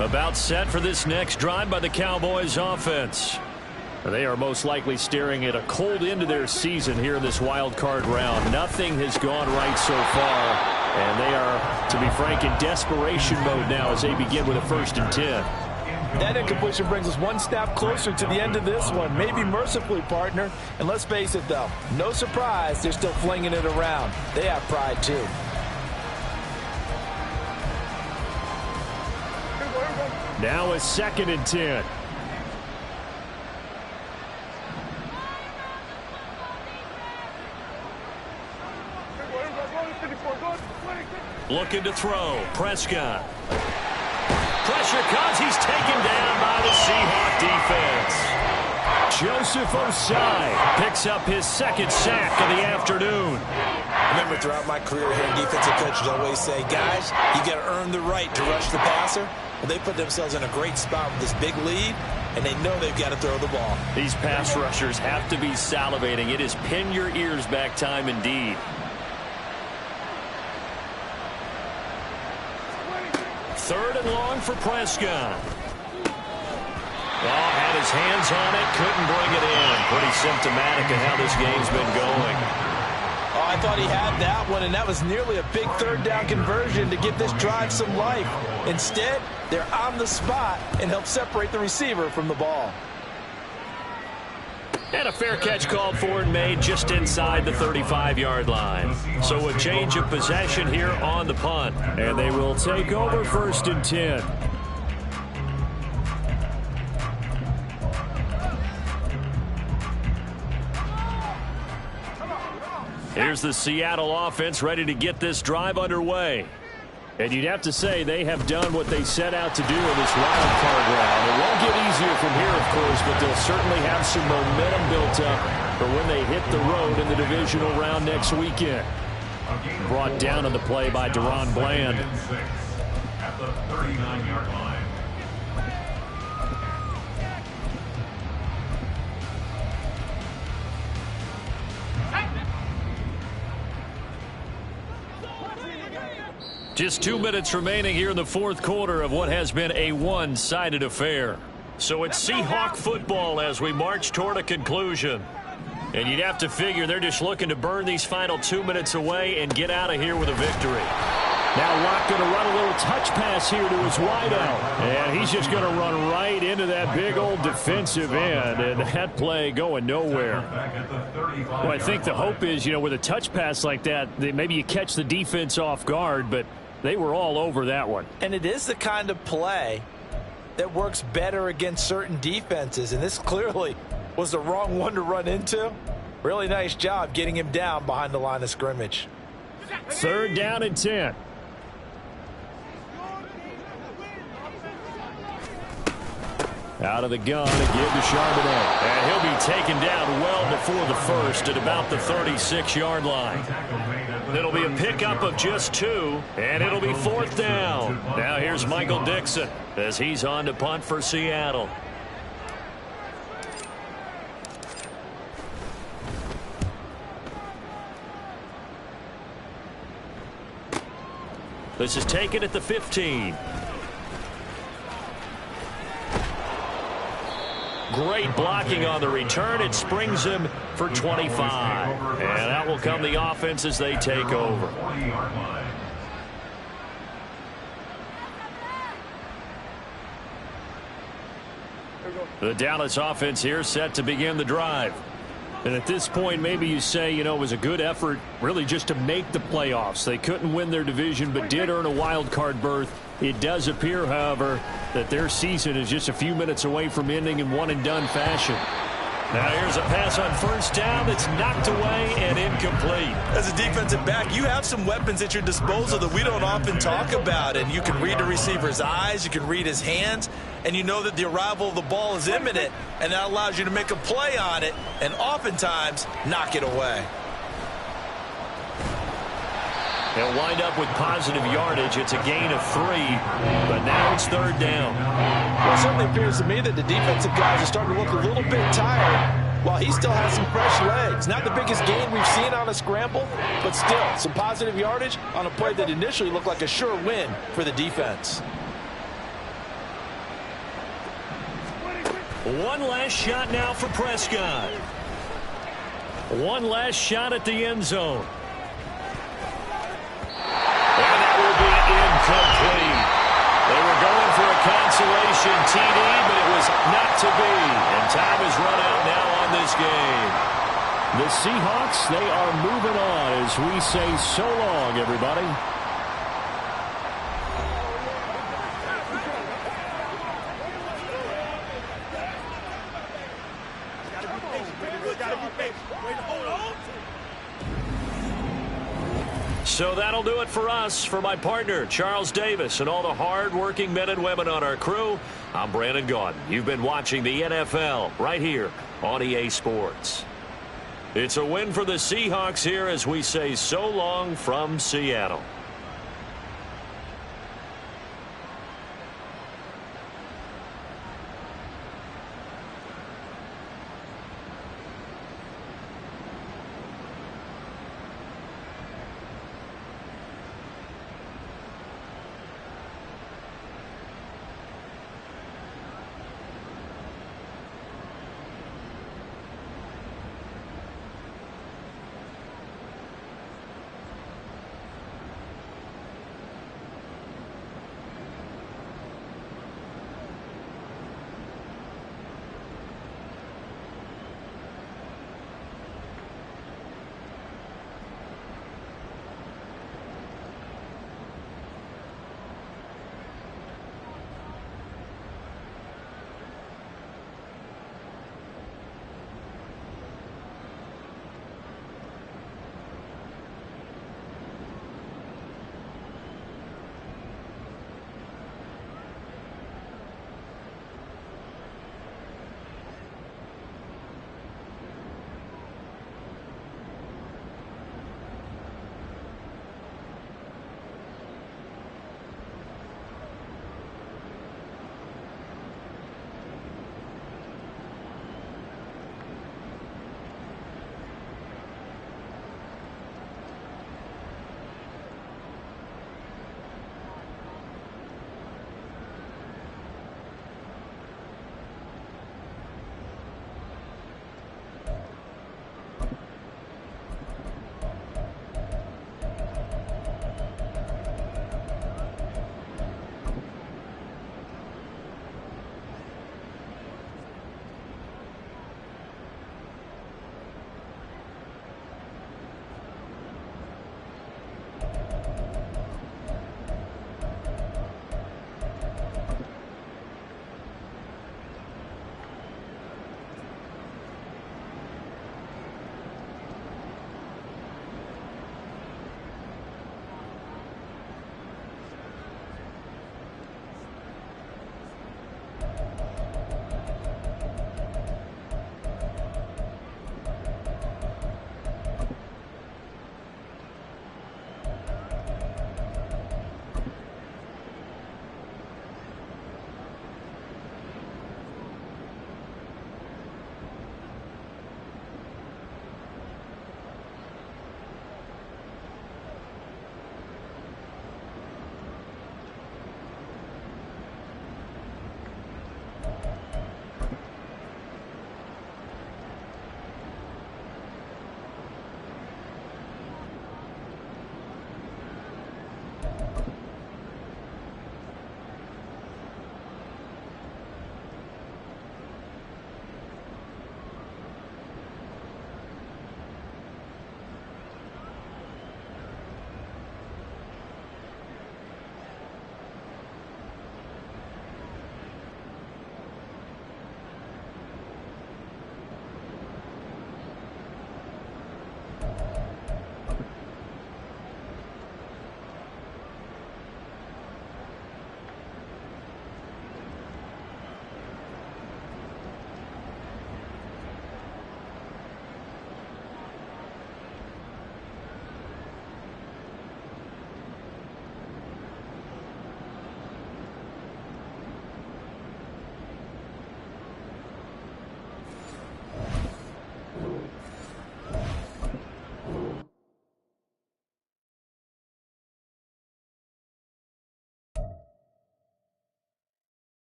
line. About set for this next drive by the Cowboys offense. They are most likely staring at a cold end to their season here in this wild card round. Nothing has gone right so far, and they are, to be frank, in desperation mode now as they begin with a 1st and 10. That incompletion brings us 1 step closer to the end of this one. Maybe mercifully, partner. And let's face it, though, no surprise, they're still flinging it around. They have pride, too. Now a 2nd and 10. Looking to throw. Prescott. Pressure comes. He's taken down by the Seahawk defense. Joseph Osai picks up his 2nd sack of the afternoon. Remember, throughout my career here, defensive coaches always say, guys, you got to earn the right to rush the passer. Well, they put themselves in a great spot with this big lead, and they know they've got to throw the ball. These pass rushers have to be salivating. It is pin your ears back time indeed. 3rd and long for Prescott. Oh, had his hands on it, couldn't bring it in. Pretty symptomatic of how this game's been going. Oh, I thought he had that one, and that was nearly a big third down conversion to give this drive some life. Instead, they're on the spot and help separate the receiver from the ball. And a fair catch called for and made just inside the 35-yard line. So a change of possession here on the punt. And they will take over 1st and 10. Here's the Seattle offense ready to get this drive underway. And you'd have to say they have done what they set out to do in this wild card round. It won't get easier from here, of course, but they'll certainly have some momentum built up for when they hit the road in the divisional round next weekend. Brought down on the play by Deron Bland. At the 39-yard line. Just 2 minutes remaining here in the fourth quarter of what has been a one-sided affair. So it's Seahawk football as we march toward a conclusion. And you'd have to figure they're just looking to burn these final 2 minutes away and get out of here with a victory. Now Locke going to run a little touch pass here to his wideout. And he's just going to run right into that big old defensive end. And that play going nowhere. Well, I think the hope is, with a touch pass like that, maybe you catch the defense off guard, but they were all over that one. And it is the kind of play that works better against certain defenses. And this clearly was the wrong one to run into. Really nice job getting him down behind the line of scrimmage. 3rd down and 10. Out of the gun to give to Charbonnet. And he'll be taken down well before the first at about the 36-yard line. It'll be a pickup of just 2, and it'll be 4th down. Now here's Michael Dixon as he's on to punt for Seattle. This is taken at the 15. Great blocking on the return. It springs him for 25. And that will come the offense as they take over. The Dallas offense here set to begin the drive. And at this point, maybe you say, it was a good effort really just to make the playoffs. They couldn't win their division but did earn a wild card berth. It does appear, however, that their season is just a few minutes away from ending in one-and-done fashion. Now here's a pass on 1st down that's knocked away and incomplete. As a defensive back, you have some weapons at your disposal that we don't often talk about. And you can read the receiver's eyes, you can read his hands, and you know that the arrival of the ball is imminent, and that allows you to make a play on it and oftentimes knock it away. They'll wind up with positive yardage. It's a gain of 3, but now it's 3rd down. Well, it certainly appears to me that the defensive guys are starting to look a little bit tired while he still has some fresh legs. Not the biggest gain we've seen on a scramble, but still some positive yardage on a play that initially looked like a sure win for the defense. One last shot now for Prescott. One last shot at the end zone. And that will be incomplete. They were going for a consolation TD, but it was not to be. And time is run out now on this game. The Seahawks, they are moving on as we say so long, everybody. So that'll do it for us. For my partner, Charles Davis, and all the hard-working men and women on our crew, I'm Brandon Gaudin. You've been watching the NFL right here on EA Sports. It's a win for the Seahawks here as we say so long from Seattle.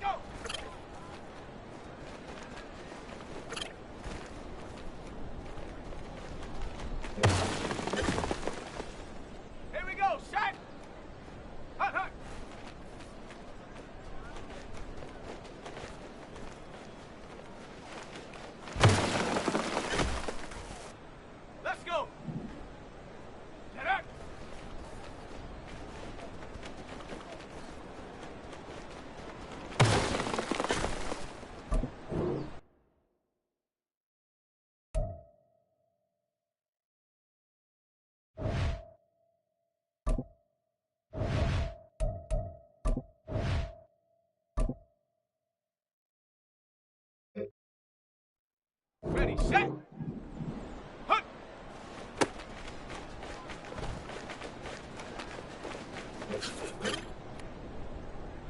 go! Here we go, set! Hut, hut! Let's go! Get up! Ready, set! Hut!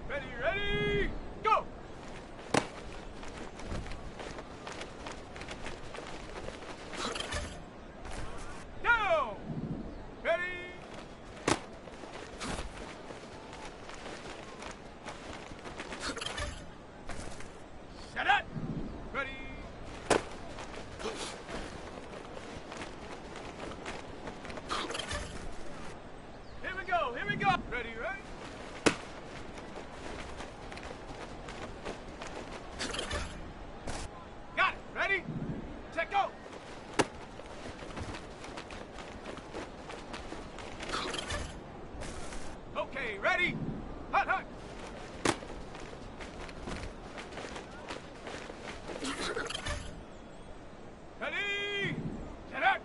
Ready, ready, go! Down! Ready! Set it! Ready! Here we go, here we go! Ready, ready? Got it, ready? Set, go! Okay, ready? Hut, hut! Ready? Get up!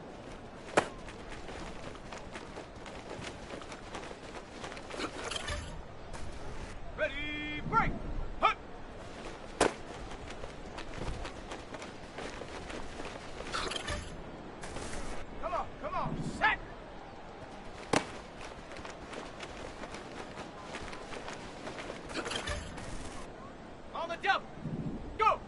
Ready, break! Hut! Come on, set! On the double! Go!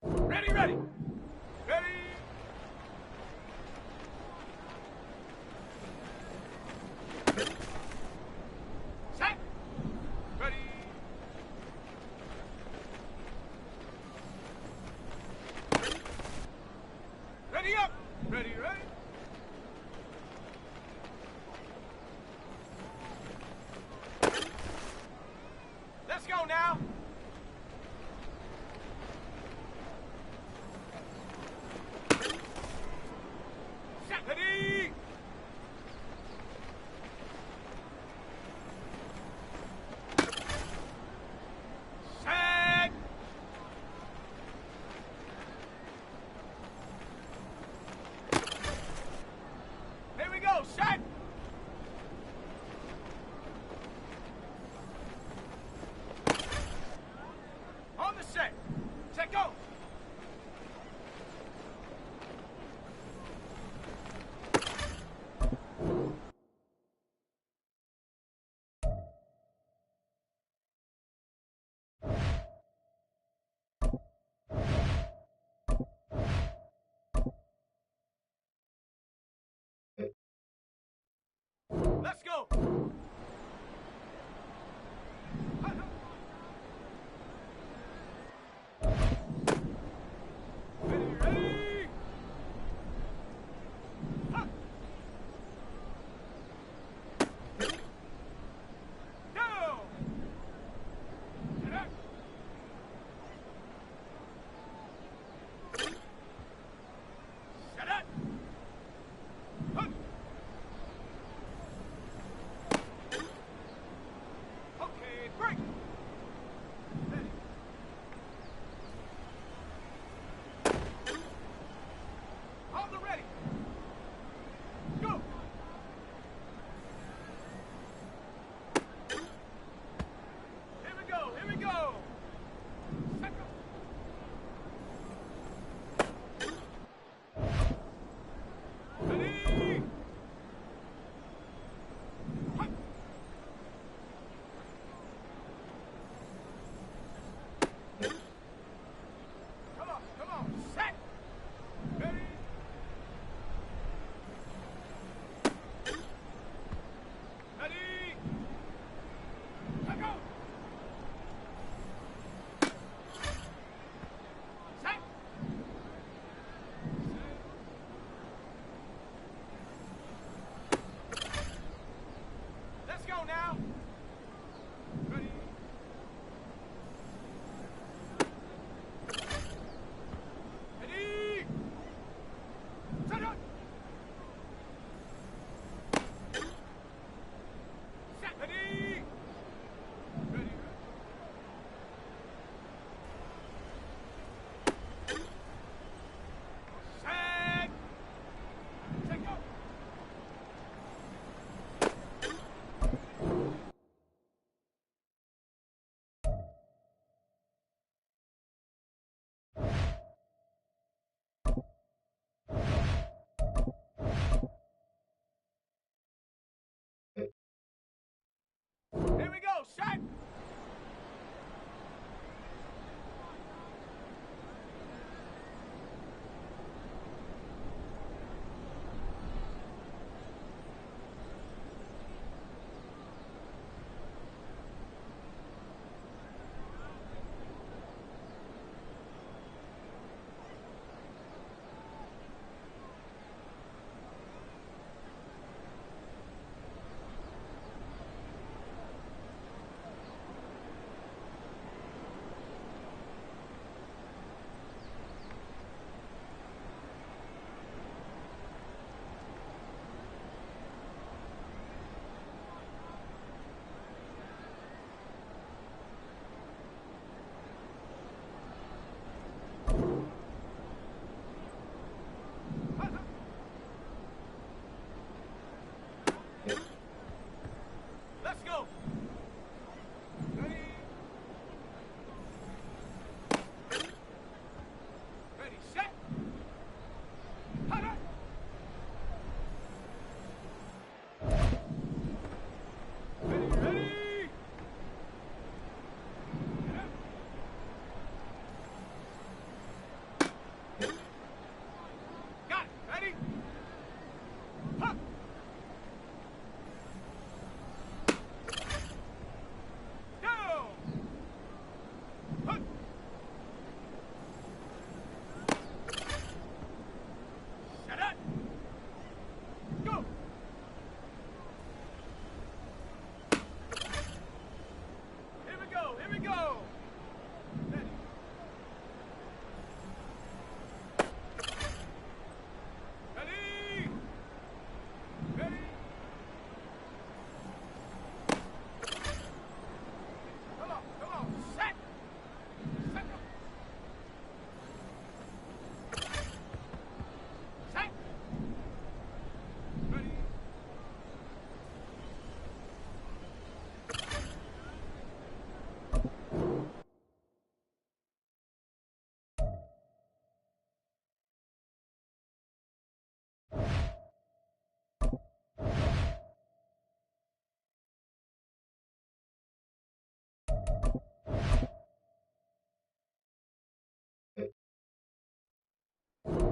Ready, ready! Ready! Set! Ready! Ready up! Ready, ready! Let's go now!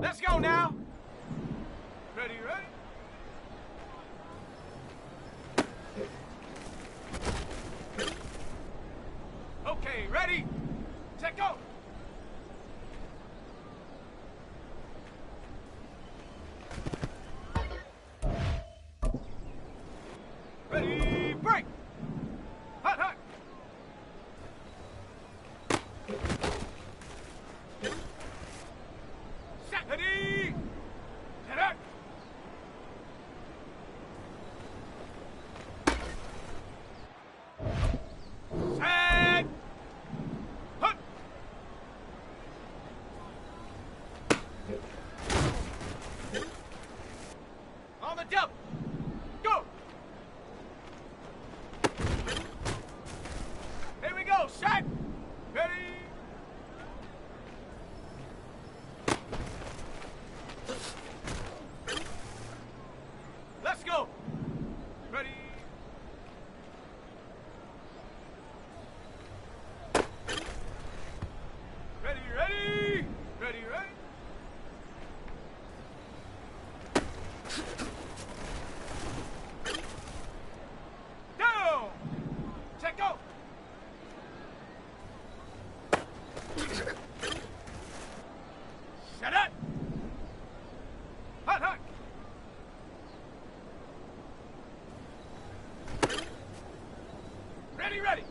Let's go now. Ready, ready? Okay, ready? Set, go. Ready, break. Hot, hot. Set, ready. Set up. Set. Hut. On the double. Go. Here we go. Set. Ready. Let's go. Ready. Ready, ready. Ready, ready. Down. Set, go. Set up. Hot, hot. Ready, ready.